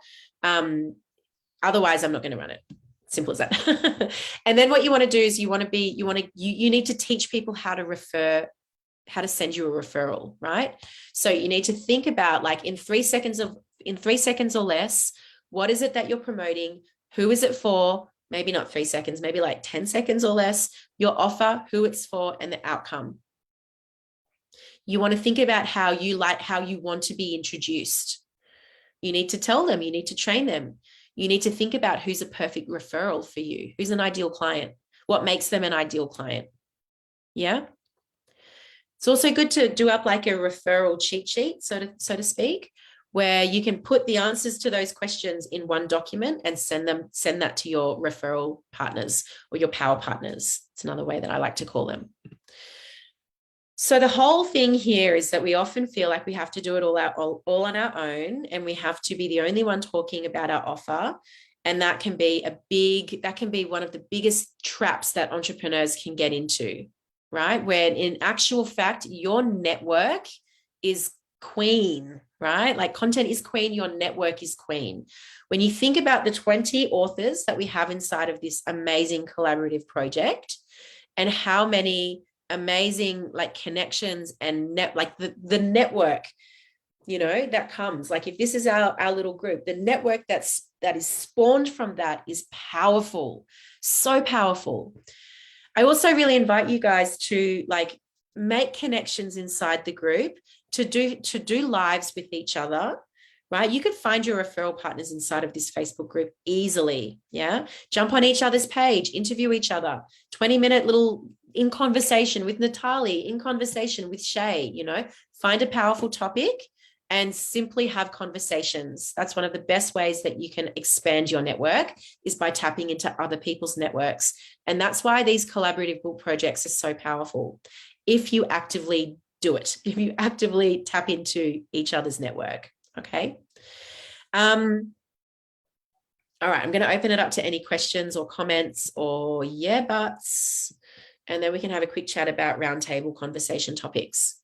Otherwise I'm not going to run it. Simple as that. And then what you want to do is you need to teach people how to send you a referral, right? So you need to think about like in 3 seconds or less, what is it that you're promoting? Who is it for? Maybe not 3 seconds, maybe like 10 seconds or less, your offer, who it's for, and the outcome. You want to think about how you want to be introduced. You need to tell them, you need to train them. You need to think about who's a perfect referral for you, who's an ideal client, what makes them an ideal client. Yeah. It's also good to do up like a referral cheat sheet, so to speak, where you can put the answers to those questions in one document and send that to your referral partners or your power partners. It's another way that I like to call them. So the whole thing here is that we often feel like we have to do it all on our own, and we have to be the only one talking about our offer. And that can be one of the biggest traps that entrepreneurs can get into, right? When in actual fact, your network is queen, right? Like content is queen, your network is queen. When you think about the 20 authors that we have inside of this amazing collaborative project and how many amazing like connections and the network, that comes, like if this is our little group, the network that is spawned from that is powerful, so powerful. I also really invite you guys to like make connections inside the group, to do lives with each other, right? You could find your referral partners inside of this Facebook group easily. Yeah. Jump on each other's page, interview each other, 20-minute little in conversation with Natalie, in conversation with Shay, find a powerful topic and simply have conversations. That's one of the best ways that you can expand your network, is by tapping into other people's networks. And that's why these collaborative book projects are so powerful. If you actively do it, if you actively tap into each other's network. Okay. All right, I'm going to open it up to any questions or comments or yeah buts, and then we can have a quick chat about roundtable conversation topics.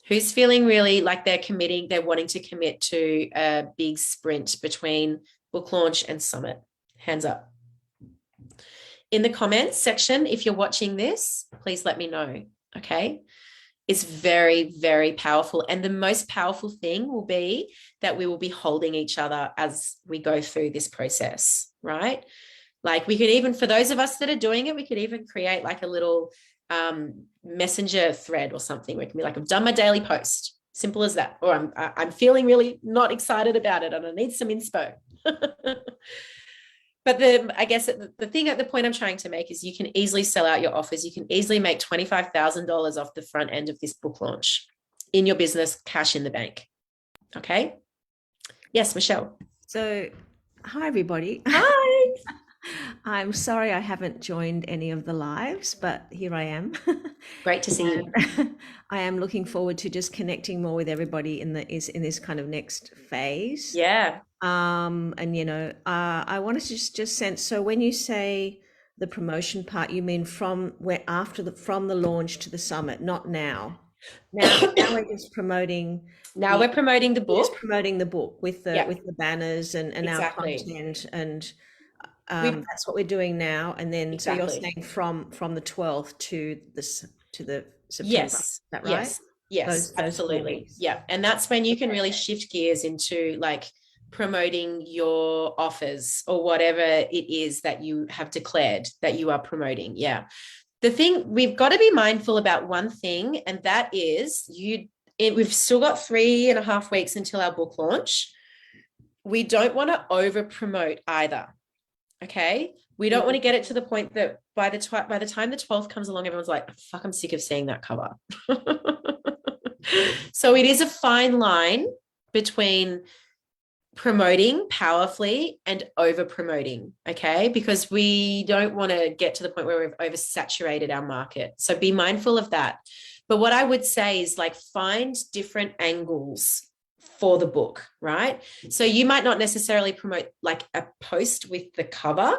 Who's feeling really like they're wanting to commit to a big sprint between book launch and summit? Hands up. In the comments section, if you're watching this, please let me know, okay? It's very, very powerful. And the most powerful thing will be that we will be holding each other as we go through this process, right? Like we could even, for those of us that are doing it, we could even create like a little messenger thread or something. We can be like, I've done my daily post. Simple as that. Or I'm feeling really not excited about it and I need some inspo. But I guess the point I'm trying to make is you can easily sell out your offers. You can easily make $25,000 off the front end of this book launch in your business, cash in the bank. Okay. Yes, Michelle. So, hi, everybody. Hi. I'm sorry I haven't joined any of the lives, but here I am. Great to see you. I am looking forward to just connecting more with everybody in this kind of next phase. Yeah. And I wanted to just sense. So when you say the promotion part, you mean from the launch to the summit, not now. Now we're just promoting. Now we're promoting the book. Just promoting the book with the banners and Exactly. our content and. That's what we're doing now, and then Exactly. So you're saying from the 12th to the September. Yes. Is that right? Yes, absolutely. Yeah. And that's when you can really shift gears into like promoting your offers or whatever it is that you have declared that you are promoting. Yeah. The thing, we've got to be mindful about one thing, and that is we've still got 3.5 weeks until our book launch. We don't want to over promote either. Okay. We don't want to get it to the point that by the time the 12th comes along, everyone's like, fuck, I'm sick of seeing that cover. So it is a fine line between promoting powerfully and over promoting. Okay. Because we don't want to get to the point where we've oversaturated our market. So be mindful of that. But what I would say is like find different angles for the book, right? So you might not necessarily promote like a post with the cover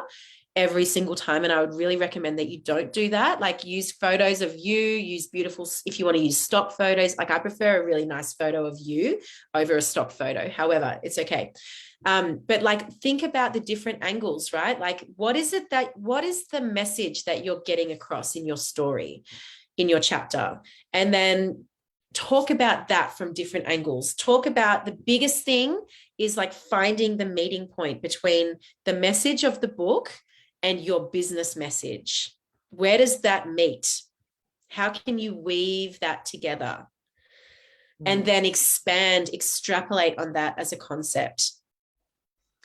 every single time. And I would really recommend that you don't do that. Like use photos of you, use beautiful, if you want to use stock photos, like I prefer a really nice photo of you over a stock photo. However, it's okay. But like think about the different angles, right? Like what is the message that you're getting across in your story, in your chapter? And then talk about that from different angles. Talk about the biggest thing is like finding the meeting point between the message of the book and your business message. Where does that meet? How can you weave that together? And then extrapolate on that as a concept.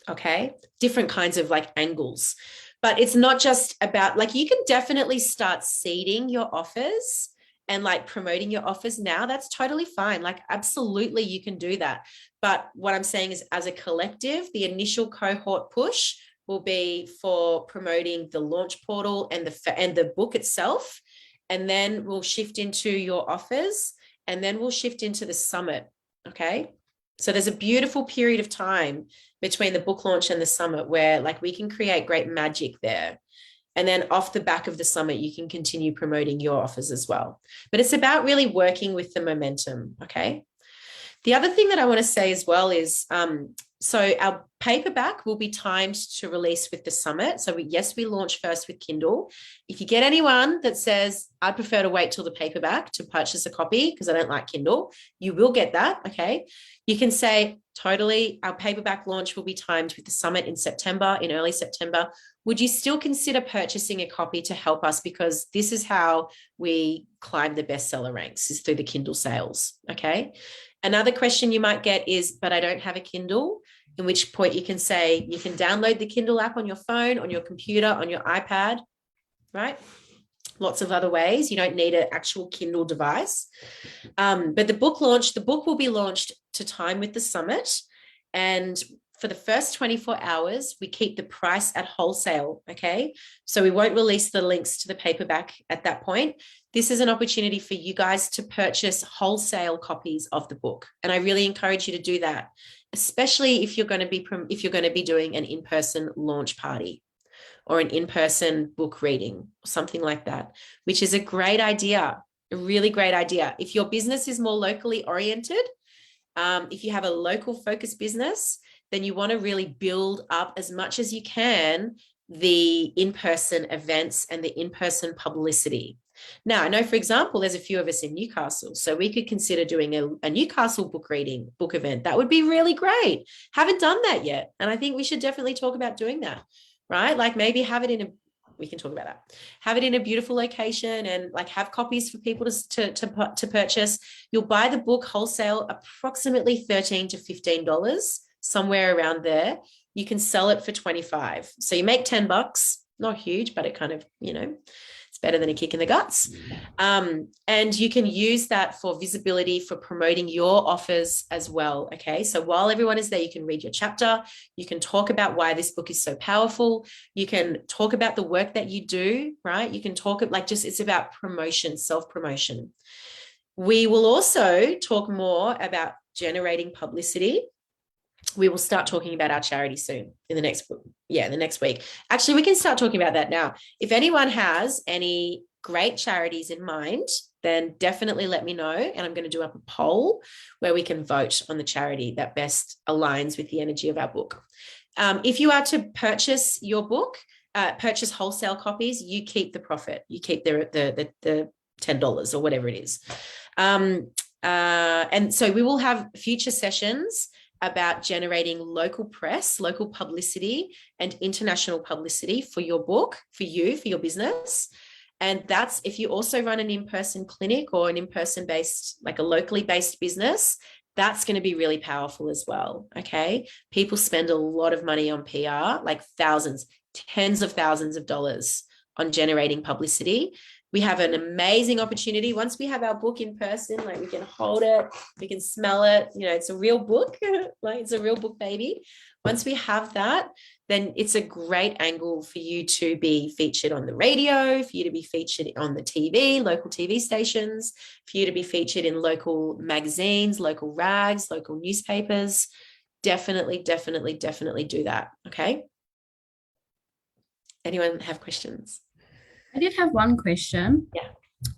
Okay. Different kinds of like angles. But it's not just about like, you can definitely start seeding your offers and like promoting your offers now. That's totally fine. Like absolutely you can do that. But what I'm saying is as a collective, the initial cohort push will be for promoting the launch portal and the book itself. And then we'll shift into your offers and then we'll shift into the summit. Okay. So there's a beautiful period of time between the book launch and the summit where like we can create great magic there. And then off the back of the summit, you can continue promoting your offers as well. But it's about really working with the momentum, okay? The other thing that I want to say as well is, so our paperback will be timed to release with the summit. So we launch first with Kindle. If you get anyone that says, I'd prefer to wait till the paperback to purchase a copy because I don't like Kindle, you will get that, okay? You can say, totally, our paperback launch will be timed with the summit in early September. Would you still consider purchasing a copy to help us? Because this is how we climb the bestseller ranks, is through the Kindle sales, okay? Another question you might get is, but I don't have a Kindle, in which point you can say, you can download the Kindle app on your phone, on your computer, on your iPad, right? lots of other ways. You don't need an actual Kindle device. But the book will be launched to time with the summit. And for the first 24 hours, we keep the price at wholesale. Okay. So we won't release the links to the paperback at that point. This is an opportunity for you guys to purchase wholesale copies of the book. And I really encourage you to do that, especially if you're going to be doing an in-person launch party or an in-person book reading, something like that, which is a great idea, a really great idea. If your business is more locally oriented, if you have a local focused business, then you want to really build up as much as you can the in-person events and the in-person publicity. Now, I know, for example, there's a few of us in Newcastle, so we could consider doing a Newcastle book event. That would be really great. Haven't done that yet. And I think we should definitely talk about doing that, right? Like maybe have it we can talk about that. Have it in a beautiful location and like have copies for people to purchase. You'll buy the book wholesale, approximately $13 to $15, somewhere around there. You can sell it for $25. So you make $10, not huge, but it kind of, it's better than a kick in the guts. And you can use that for visibility, for promoting your offers as well. Okay. So while everyone is there, you can read your chapter. You can talk about why this book is so powerful. You can talk about the work that you do, right? You can talk it's about promotion, self-promotion. We will also talk more about generating publicity. We will start talking about our charity soon in the next week. Actually, we can start talking about that now. If anyone has any great charities in mind, then definitely let me know. And I'm going to do up a poll where we can vote on the charity that best aligns with the energy of our book. If you are to purchase your book, purchase wholesale copies, you keep the profit. You keep the $10 or whatever it is. And so we will have future sessions about generating local press, local publicity, and international publicity for your book, for your business. And that's if you also run an in-person clinic or an in-person based, like a locally based business, that's going to be really powerful as well. Okay. People spend a lot of money on PR, like thousands, tens of thousands of dollars on generating publicity. We have an amazing opportunity. Once we have our book in person, like we can hold it, we can smell it, it's a real book, like it's a real book, baby. Once we have that, then it's a great angle for you to be featured on the radio, for you to be featured on the TV, local TV stations, for you to be featured in local magazines, local rags, local newspapers. Definitely, definitely, definitely do that. Okay. Anyone have questions? I did have one question. Yeah.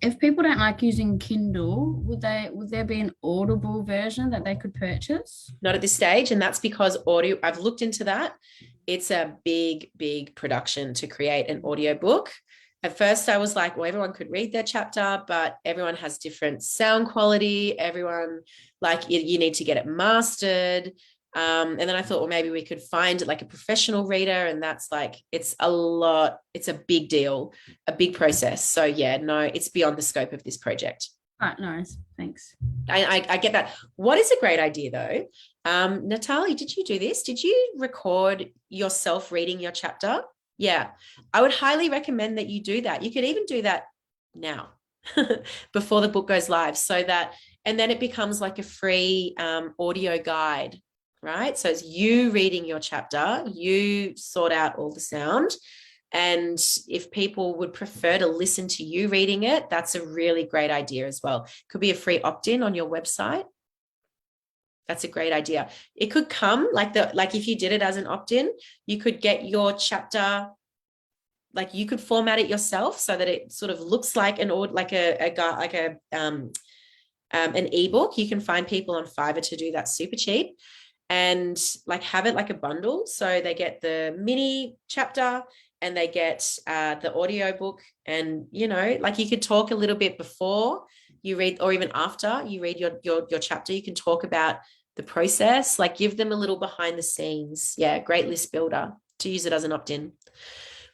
If people don't like using Kindle, would there be an Audible version that they could purchase? Not at this stage. And that's because I've looked into that. It's a big, big production to create an audiobook. At first I was like, well, everyone could read their chapter, but everyone has different sound quality. Everyone, like you need to get it mastered. And then I thought, well, maybe we could find like a professional reader, and that's like, it's a big deal, a big process. So yeah, no, it's beyond the scope of this project. All right, nice. Thanks. I get that. What is a great idea though? Natalie, did you do this? Did you record yourself reading your chapter? Yeah, I would highly recommend that you do that. You could even do that now before the book goes live, and then it becomes like a free audio guide. Right. So it's you reading your chapter, you sort out all the sound. And if people would prefer to listen to you reading it, that's a really great idea as well. Could be a free opt-in on your website. That's a great idea. It could come like if you did it as an opt-in, you could get your chapter, like you could format it yourself so that it sort of looks like an ebook. You can find people on Fiverr to do that super cheap. And like have it like a bundle. So they get the mini chapter and they get the audio book, and like you could talk a little bit before you read or even after you read your chapter. You can talk about the process, like give them a little behind the scenes. Yeah, great list builder to use it as an opt-in.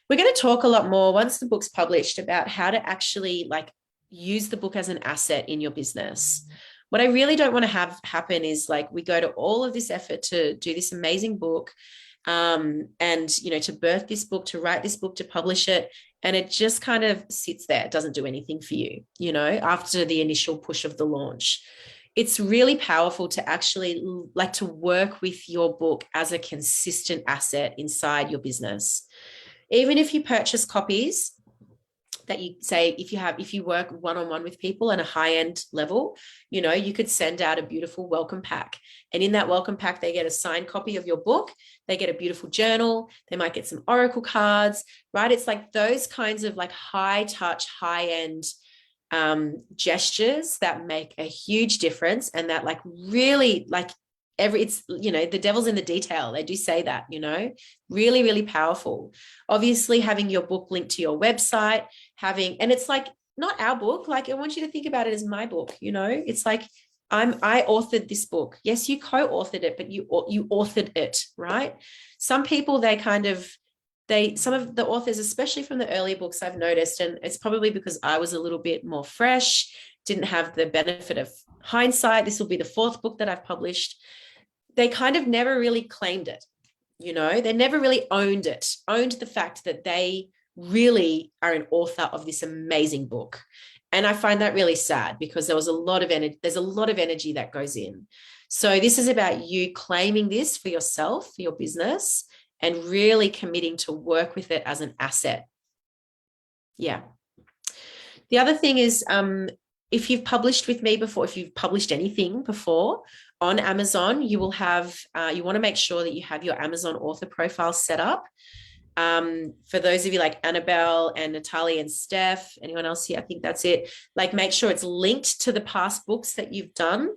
We're going to talk a lot more once the book's published about how to actually like use the book as an asset in your business. What I really don't want to have happen is like we go to all of this effort to do this amazing book and to birth this book, to write this book, to publish it, and it just kind of sits there. It doesn't do anything for you, you know, after the initial push of the launch. It's really powerful to actually like to work with your book as a consistent asset inside your business. Even if you purchase copies that you say, if you work one-on-one with people at a high-end level, you know, you could send out a beautiful welcome pack. And in that welcome pack, they get a signed copy of your book. They get a beautiful journal. They might get some oracle cards, right? It's like those kinds of like high touch, high-end gestures that make a huge difference. And that like really like it's, you know, the devil's in the detail. They do say that, you know, really, really powerful. Obviously having your book linked to your website, and it's like not our book. Like I want you to think about it as my book, you know, it's like I authored this book. Yes, you co-authored it, but you authored it, right? Some people, some of the authors, especially from the early books I've noticed, and it's probably because I was a little bit more fresh, didn't have the benefit of hindsight. This will be the 4th book that I've published. They kind of never really claimed it. You know, they never really owned the fact that they really are an author of this amazing book. And I find that really sad because there's a lot of energy that goes in. So this is about you claiming this for yourself, for your business, and really committing to work with it as an asset. Yeah. The other thing is, if you've published with me before, if you've published anything before on Amazon, you will have, you want to make sure that you have your Amazon author profile set up. For those of you like Annabelle and Natalie and Steph, anyone else here, I think that's it. Like make sure it's linked to the past books that you've done.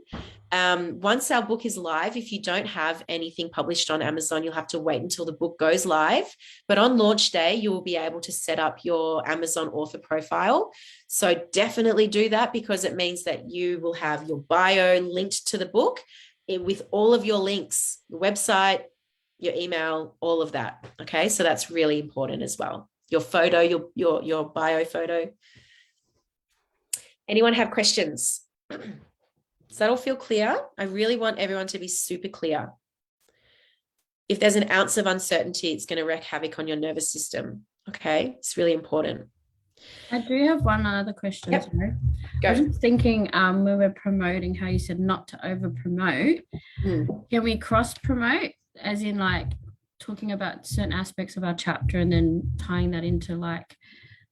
Once our book is live, if you don't have anything published on Amazon, you'll have to wait until the book goes live. But on launch day, you will be able to set up your Amazon author profile. So definitely do that, because it means that you will have your bio linked to the book with all of your links, the website, your email, all of that. Okay, so that's really important as well. Your photo, your bio photo. Anyone have questions? Does that all feel clear? I really want everyone to be super clear. If there's an ounce of uncertainty, it's going to wreak havoc on your nervous system. Okay, it's really important. I do have one other question. Yep. Sorry. Go. I was just thinking, when we're promoting, how you said not to over promote. Can we cross promote, as in like talking about certain aspects of our chapter and then tying that into like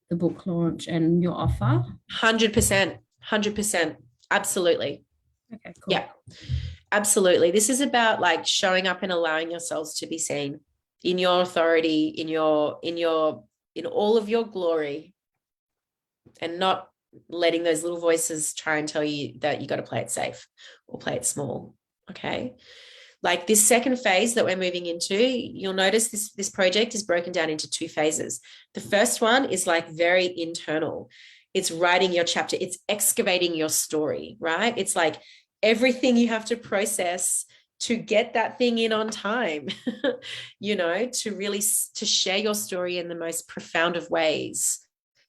the book launch and your offer? 100%. Absolutely. Okay, cool. Yeah, absolutely. This is about like showing up and allowing yourselves to be seen in your authority, in all of your glory, and not letting those little voices try and tell you that you got to play it safe or play it small. Okay. Like this second phase that we're moving into, you'll notice this project is broken down into 2 phases. The first one is like very internal. It's writing your chapter. It's excavating your story, right? It's like everything you have to process to get that thing in on time, you know, to share your story in the most profound of ways,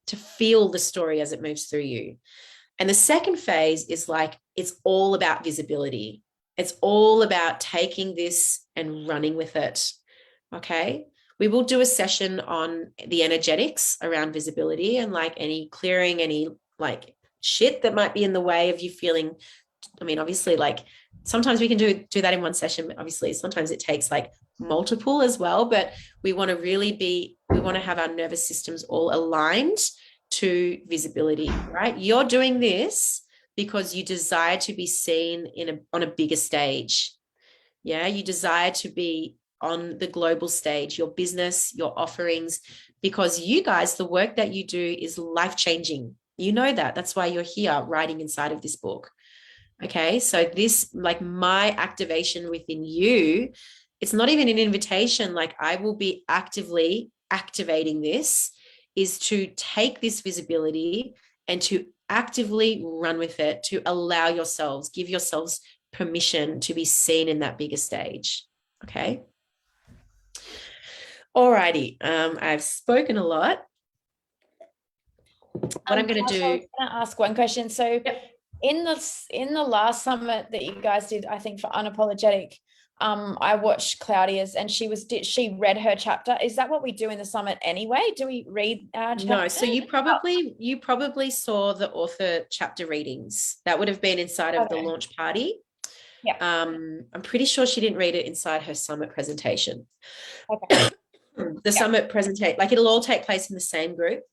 to feel the story as it moves through you. And the second phase is like, it's all about visibility. It's all about taking this and running with it. Okay. We will do a session on the energetics around visibility and like any clearing, any like shit that might be in the way of you feeling. I mean, obviously, like sometimes we can do that in one session, but obviously sometimes it takes like multiple as well. But we want to have our nervous systems all aligned to visibility, right? You're doing this because you desire to be seen on a bigger stage. Yeah, you desire to be on the global stage, your business, your offerings, because you guys, the work that you do is life-changing. You know that. That's why you're here writing inside of this book. Okay, so this, like my activation within you, it's not even an invitation. Like I will be actively activating this, is to take this visibility and to actively run with it, to allow yourselves, give yourselves permission to be seen in that bigger stage. Okay. Alrighty. I've spoken a lot. What I'm going to do. I was going to ask one question. So in the last summit that you guys did, I think for Unapologetic, I watched Claudia's and she read her chapter. Is that what we do in the summit anyway? Do we read our chapter? No, so you probably saw the author chapter readings. That would have been inside of the launch party. Yeah. I'm pretty sure she didn't read it inside her summit presentation. Okay. The summit presentation, like it'll all take place in the same group.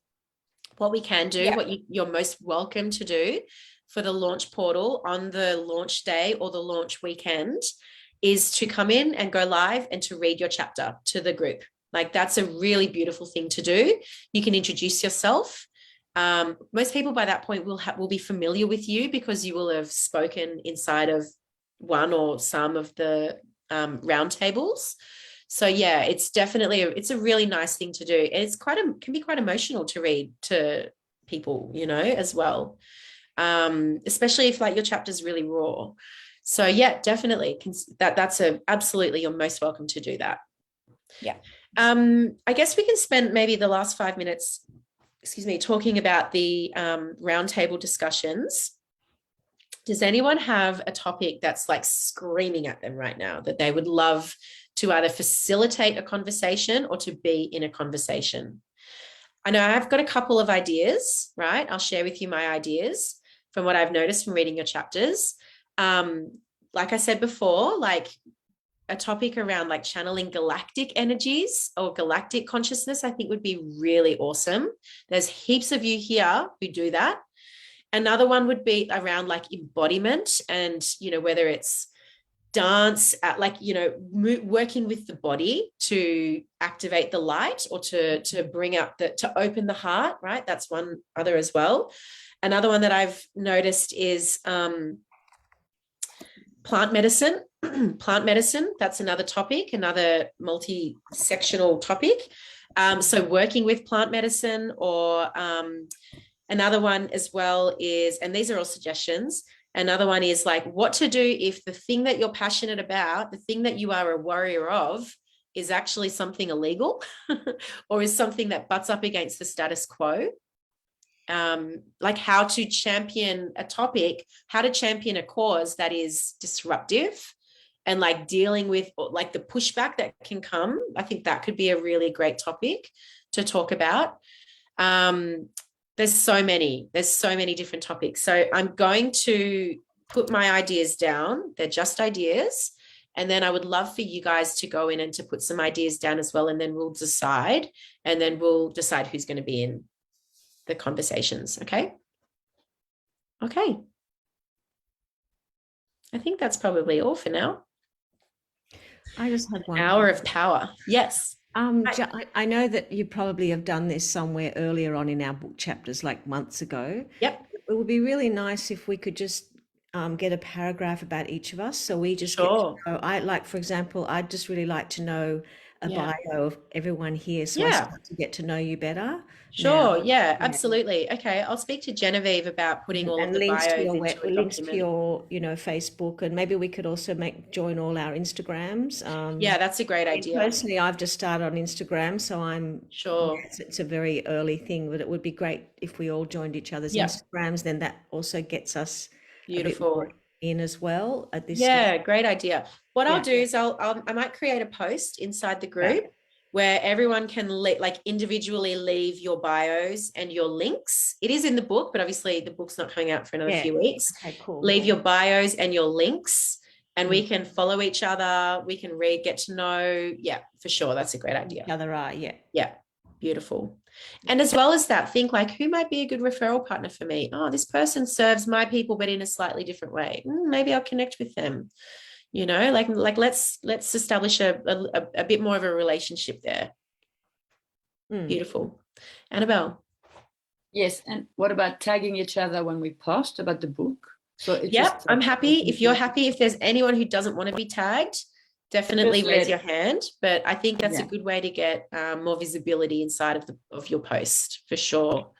What we can do, what you're most welcome to do for the launch portal on the launch day or the launch weekend is to come in and go live and to read your chapter to the group. Like that's a really beautiful thing to do. You can introduce yourself. Most people by that point will be familiar with you because you will have spoken inside of one or some of the roundtables. So yeah, it's definitely it's a really nice thing to do. And it's can be quite emotional to read to people, you know, as well. Especially if like your chapter's really raw. So yeah, definitely that's absolutely, you're most welcome to do that. Yeah. I guess we can spend maybe the last 5 minutes, talking about the roundtable discussions. Does anyone have a topic that's like screaming at them right now that they would love to either facilitate a conversation or to be in a conversation? I know I've got a couple of ideas, right? I'll share with you my ideas from what I've noticed from reading your chapters. Like I said before, like a topic around like channeling galactic energies or galactic consciousness, I think would be really awesome. There's heaps of you here who do that. Another one would be around like embodiment and, you know, whether it's dance at like, you know, working with the body to activate the light or to bring up to open the heart, right? That's one other as well. Another one that I've noticed is plant medicine. Plant medicine, that's another topic, another multi-sectional topic. So working with plant medicine, or another one as well is, and these are all suggestions, another one is like what to do if the thing that you're passionate about, the thing that you are a warrior of, is actually something illegal or is something that butts up against the status quo. Like how to champion a topic, how to champion a cause that is disruptive, and like dealing with like the pushback that can come. I think that could be a really great topic to talk about. There's so many different topics. So I'm going to put my ideas down. They're just ideas. And then I would love for you guys to go in and to put some ideas down as well. And then we'll decide, who's going to be in the conversations. Okay. I think that's probably all for now. I just had one hour of power. Yes. I know that you probably have done this somewhere earlier on in our book chapters, like months ago. Yep. It would be really nice if we could just get a paragraph about each of us. So we just Sure. get to know, like, for example, I'd just really like to know a Yeah. bio of everyone here. So I Yeah. start to get to know you better. Sure. now. Yeah, absolutely. Okay. I'll speak to Genevieve about putting all of And the links to bios your into a links to document. your, Facebook, and maybe we could also join all our Instagrams. Yeah, that's a great idea. Personally, I've just started on Instagram, so Sure. it's a very early thing, but it would be great if we all joined each other's Yeah. Instagrams. Then that also gets us a bit Beautiful. more in as well at this Yeah, stage. great idea. What I'll Yeah. do is I might create a post inside the group where everyone can like individually leave your bios and your links. It is in the book, but obviously the book's not coming out for another few weeks. Okay, cool. Leave your bios and your links, and we can follow each other. We can read, get to know. Yeah, for sure. That's a great idea. Each other are, yeah. Yeah, beautiful. And as well as that, think like, who might be a good referral partner for me? Oh, this person serves my people, but in a slightly different way. Maybe I'll connect with them. You know, like let's establish a bit more of a relationship there. Beautiful. Annabelle. Yes, and what about tagging each other when we post about the book? So I'm happy. If you're happy, if there's anyone who doesn't want to be tagged, definitely raise your hand. But I think that's a good way to get more visibility inside of your post, for sure.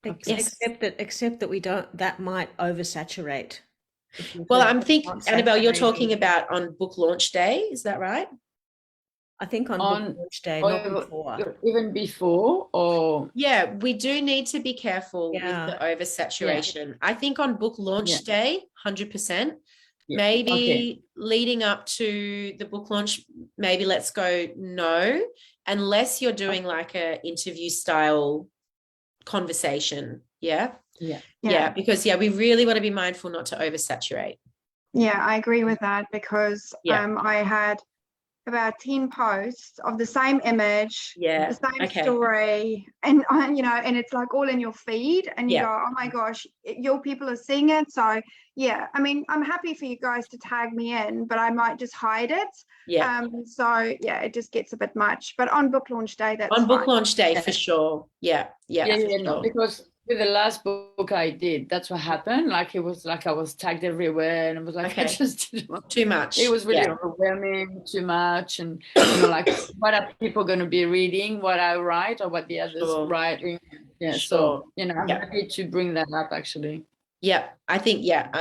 Except that we don't. That might oversaturate. Well, I'm thinking, Annabelle, you're talking about on book launch day. Is that right? I think on On- book launch day, or not before. even before, or Yeah, we do need to be careful with Yeah. the oversaturation. I think on book launch Yeah. day, 100%. Yeah, Maybe okay. leading up to the book launch, maybe let's go no, unless you're doing like a interview style conversation. Yeah. Yeah. Because we really want to be mindful not to oversaturate. Yeah, I agree with that because Yeah. I had about 10 posts of the same image, Yeah. the same Okay. story, and and it's like all in your feed, and you Yeah. go, oh my gosh, your people are seeing it. So yeah, I mean, I'm happy for you guys to tag me in, but I might just hide it. Yeah. So yeah, it just gets a bit much. But on book launch day, that's On book fine. launch day, Yeah. for sure. Yeah. Yeah, For no, sure. because with the last book I did, that's what happened. Like it was like I was tagged everywhere, and it was like I Okay. just didn't. Too much. It was really Yeah. overwhelming, too much, and like what are people going to be reading? What I write or what the others Sure. writing? Yeah, Sure. so I'm Yeah. happy to bring that up actually. Yeah. I think, I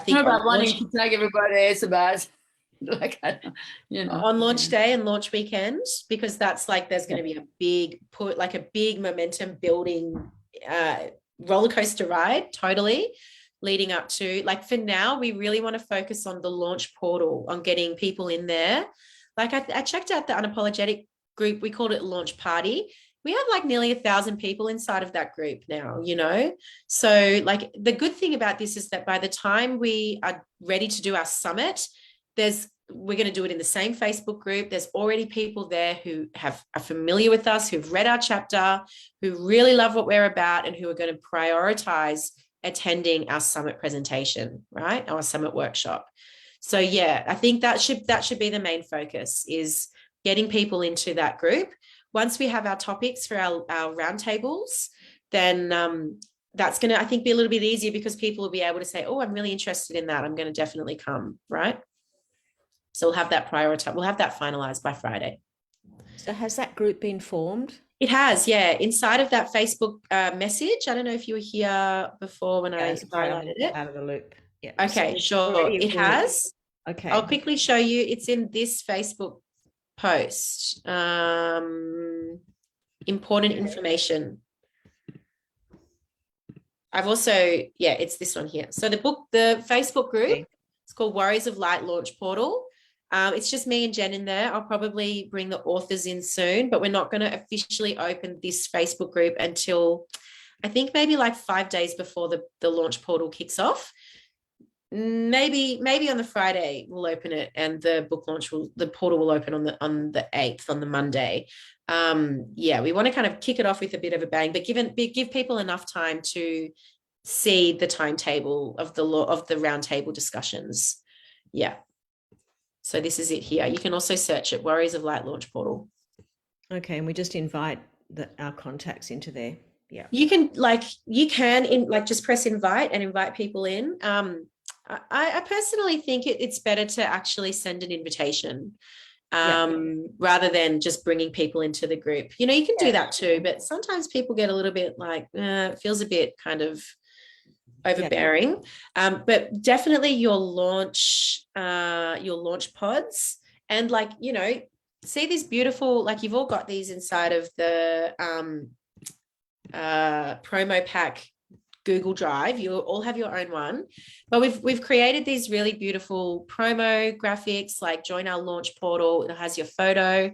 think Not about on wanting launch, to tag everybody. It's about like on launch day and launch weekend, because that's like there's going to be a big put, like a big momentum building roller coaster ride, totally, leading up to, like, for now we really want to focus on the launch portal, on getting people in there. Like I checked out the Unapologetic group, we called it launch party. We have like nearly 1,000 people inside of that group now, so like the good thing about this is that by the time we are ready to do our summit, we're going to do it in the same Facebook group. There's already people there who are familiar with us, who've read our chapter, who really love what we're about, and who are going to prioritize attending our summit presentation, right? Our summit workshop. So yeah, I think that should be the main focus, is getting people into that group. Once we have our topics for our roundtables, then that's going to, I think, be a little bit easier, because people will be able to say, oh, I'm really interested in that. I'm going to definitely come, right? So we'll have that we'll have that finalized by Friday. So has that group been formed? It has, yeah. Inside of that Facebook message, I don't know if you were here before when I highlighted it. Out of the loop. Yeah. Okay, So sure. already It has. Okay. I'll quickly show you. It's in this Facebook post. Important information. I've also, it's this one here. So the Facebook group, it's called Warriors of Light Launch Portal. It's just me and Jen in there. I'll probably bring the authors in soon, but we're not going to officially open this Facebook group until I think maybe like 5 days before the launch portal kicks off. Maybe on the Friday we'll open it, and the portal will open on the 8th, on the Monday. We want to kind of kick it off with a bit of a bang, but give people enough time to see the timetable of the roundtable discussions. Yeah. So this is it here. You can also search it, Warriors of Light Launch Portal. Okay, and we just invite our contacts into there. Yeah. You can just press invite and invite people in. I personally think it's better to actually send an invitation rather than just bringing people into the group. You can do that too, but sometimes people get a little bit like, it feels a bit kind of overbearing. But definitely your launch pods, and see these beautiful, you've all got these inside of the promo pack Google Drive. You all have your own one, but we've created these really beautiful promo graphics, like join our launch portal. It has your photo.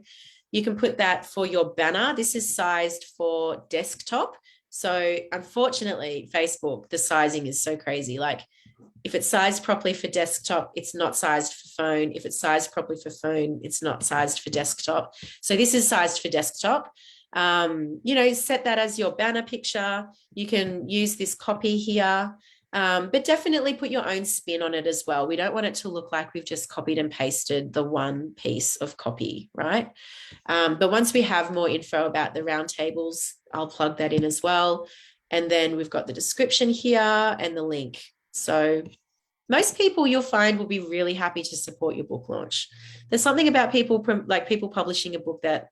You can put that for your banner. This is sized for desktop. So unfortunately, Facebook, the sizing is so crazy. Like if it's sized properly for desktop, it's not sized for phone. If it's sized properly for phone, it's not sized for desktop. So this is sized for desktop. Set that as your banner picture. You can use this copy here, but definitely put your own spin on it as well. We don't want it to look like we've just copied and pasted the one piece of copy, right? But once we have more info about the roundtables, I'll plug that in as well. And then we've got the description here and the link. So most people you'll find will be really happy to support your book launch. There's something about people publishing a book that,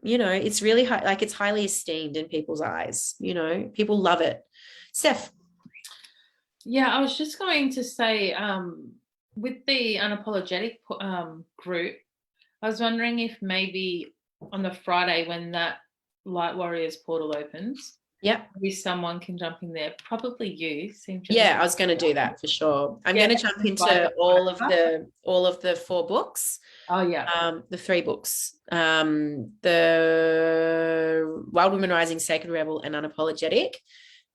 it's really high, it's highly esteemed in people's eyes. People love it. Steph. Yeah, I was just going to say, with the Unapologetic group, I was wondering if maybe on the Friday when that Light Warriors portal opens, Yep. maybe someone can jump in there. Probably you seem to. Yeah, I was going to do that for sure. I'm going to jump into all of the 4 books. Oh yeah. The 3 books. The Wild Woman Rising, Sacred Rebel, and Unapologetic.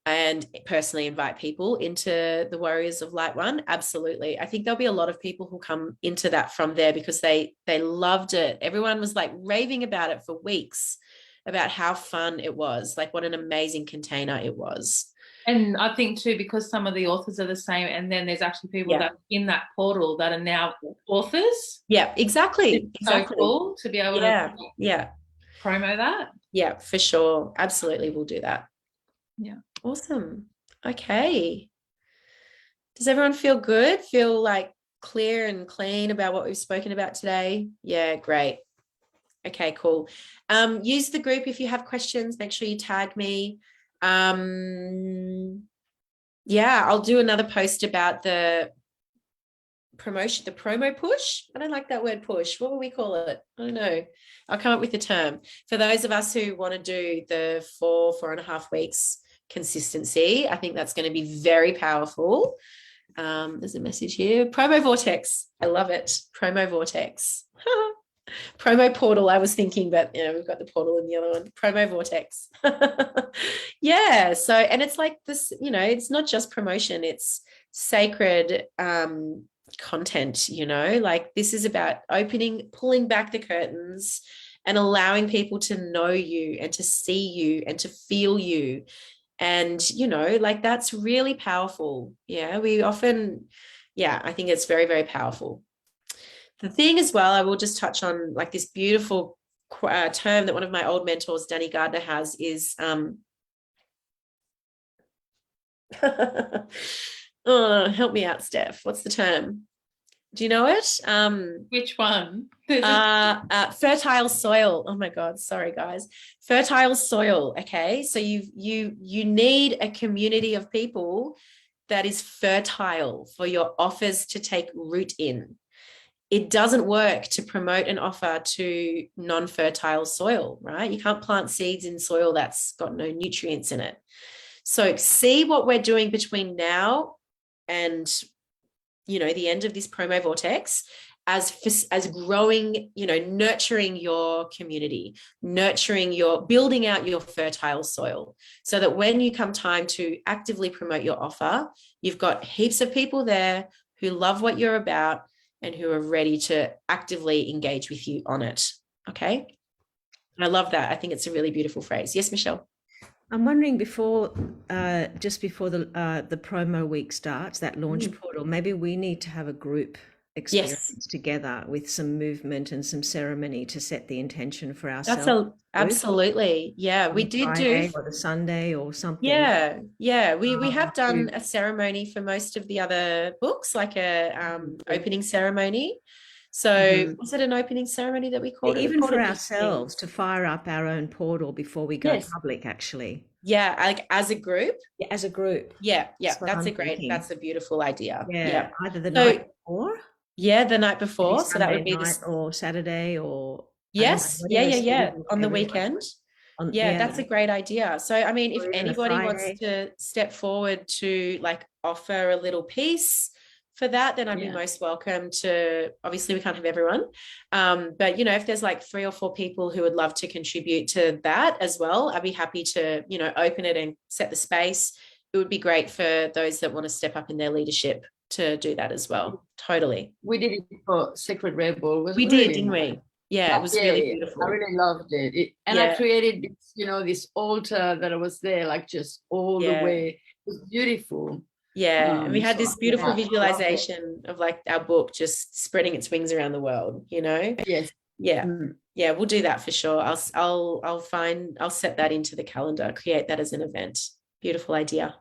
And personally invite people into the Warriors of Light one. Absolutely. I think there'll be a lot of people who come into that from there because they loved it. Everyone was like raving about it for weeks, about how fun it was, like what an amazing container it was. And I think too, because some of the authors are the same, and then there's actually people that are in that portal that are now authors. Yeah, exactly. It's so cool to be able to promo that. Yeah, for sure. Absolutely, we'll do that. Yeah. Awesome. Okay. Does everyone feel good? Feel like clear and clean about what we've spoken about today? Yeah, great. Okay, cool. Use the group if you have questions. Make sure you tag me. Yeah, I'll do another post about the promotion, the promo push. I don't like that word push. What will we call it? I don't know. I'll come up with a term. For those of us who want to do the 4.5 weeks consistency, I think that's going to be very powerful. There's a message here. Promo Vortex. I love it. Promo Vortex. Promo portal, I was thinking, but we've got the portal in the other one. Promo Vortex. Yeah. So, and it's like this, it's not just promotion, it's sacred content, like this is about pulling back the curtains and allowing people to know you and to see you and to feel you. And, like that's really powerful. Yeah. I think it's very, very powerful. The thing as well, I will just touch on like this beautiful term that one of my old mentors, Danny Gardner, has is, oh, help me out, Steph. What's the term? Do you know it? Which one? Fertile soil. Oh my God. Sorry, guys. Fertile soil. Okay. So you need a community of people that is fertile for your offers to take root in. It doesn't work to promote an offer to non-fertile soil, right? You can't plant seeds in soil that's got no nutrients in it. So see what we're doing between now and the end of this promo vortex as growing, nurturing your community, building out your fertile soil, so that when you come time to actively promote your offer, you've got heaps of people there who love what you're about and who are ready to actively engage with you on it. Okay. And I love that. I think it's a really beautiful phrase. Yes, Michelle. I'm wondering just before the promo week starts, that launch portal, maybe we need to have a group experience together with some movement and some ceremony to set the intention for ourselves. Absolutely. Yeah, we did Friday or the Sunday or something. Yeah. We have done a ceremony for most of the other books, like a opening ceremony. So was it an opening ceremony that we called it? Even for ourselves to fire up our own portal before we go public, actually. Yeah, like as a group. Yeah, as a group. Yeah. That's a beautiful idea. Yeah. Either the night before. Yeah, the night before. So that would be night or Saturday or yes. Yeah. On the weekend. That's a great idea. So I mean, if anybody wants to step forward to like offer a little piece for that, then I'd be most welcome to. Obviously we can't have everyone, but if there's like 3 or 4 people who would love to contribute to that as well, I'd be happy to open it and set the space. It would be great for those that want to step up in their leadership to do that as well. Totally. We did it for Sacred Rebel. We did, didn't we? Yeah, it was really beautiful. I really loved it. I created this, this altar that was there, like just all the way. It was beautiful. Yeah, and we had this beautiful visualization of like our book just spreading its wings around the world, Yes. Yeah. Yeah, we'll do that for sure. I'll set that into the calendar, create that as an event. Beautiful idea.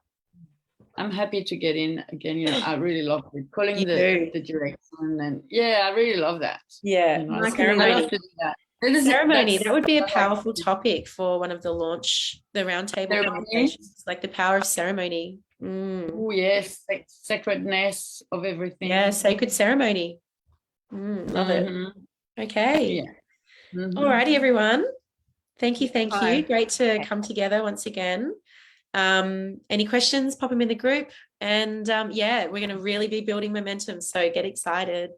I'm happy to get in again. I really love it. Calling the direction, and I really love that. Yeah, I love to do that. Ceremony, that would be a powerful topic for one of the roundtable conversations, like the power of ceremony. Oh yes, sacredness of everything. Yeah, sacred ceremony. Love it. Okay. Yeah. Mhm. All righty, everyone. Thank you. Bye. Great to come together once again. Any questions, pop them in the group. And yeah, we're going to really be building momentum. So get excited.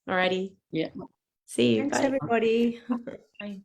All righty. Yeah. See you. Thanks, Bye. everybody. Bye.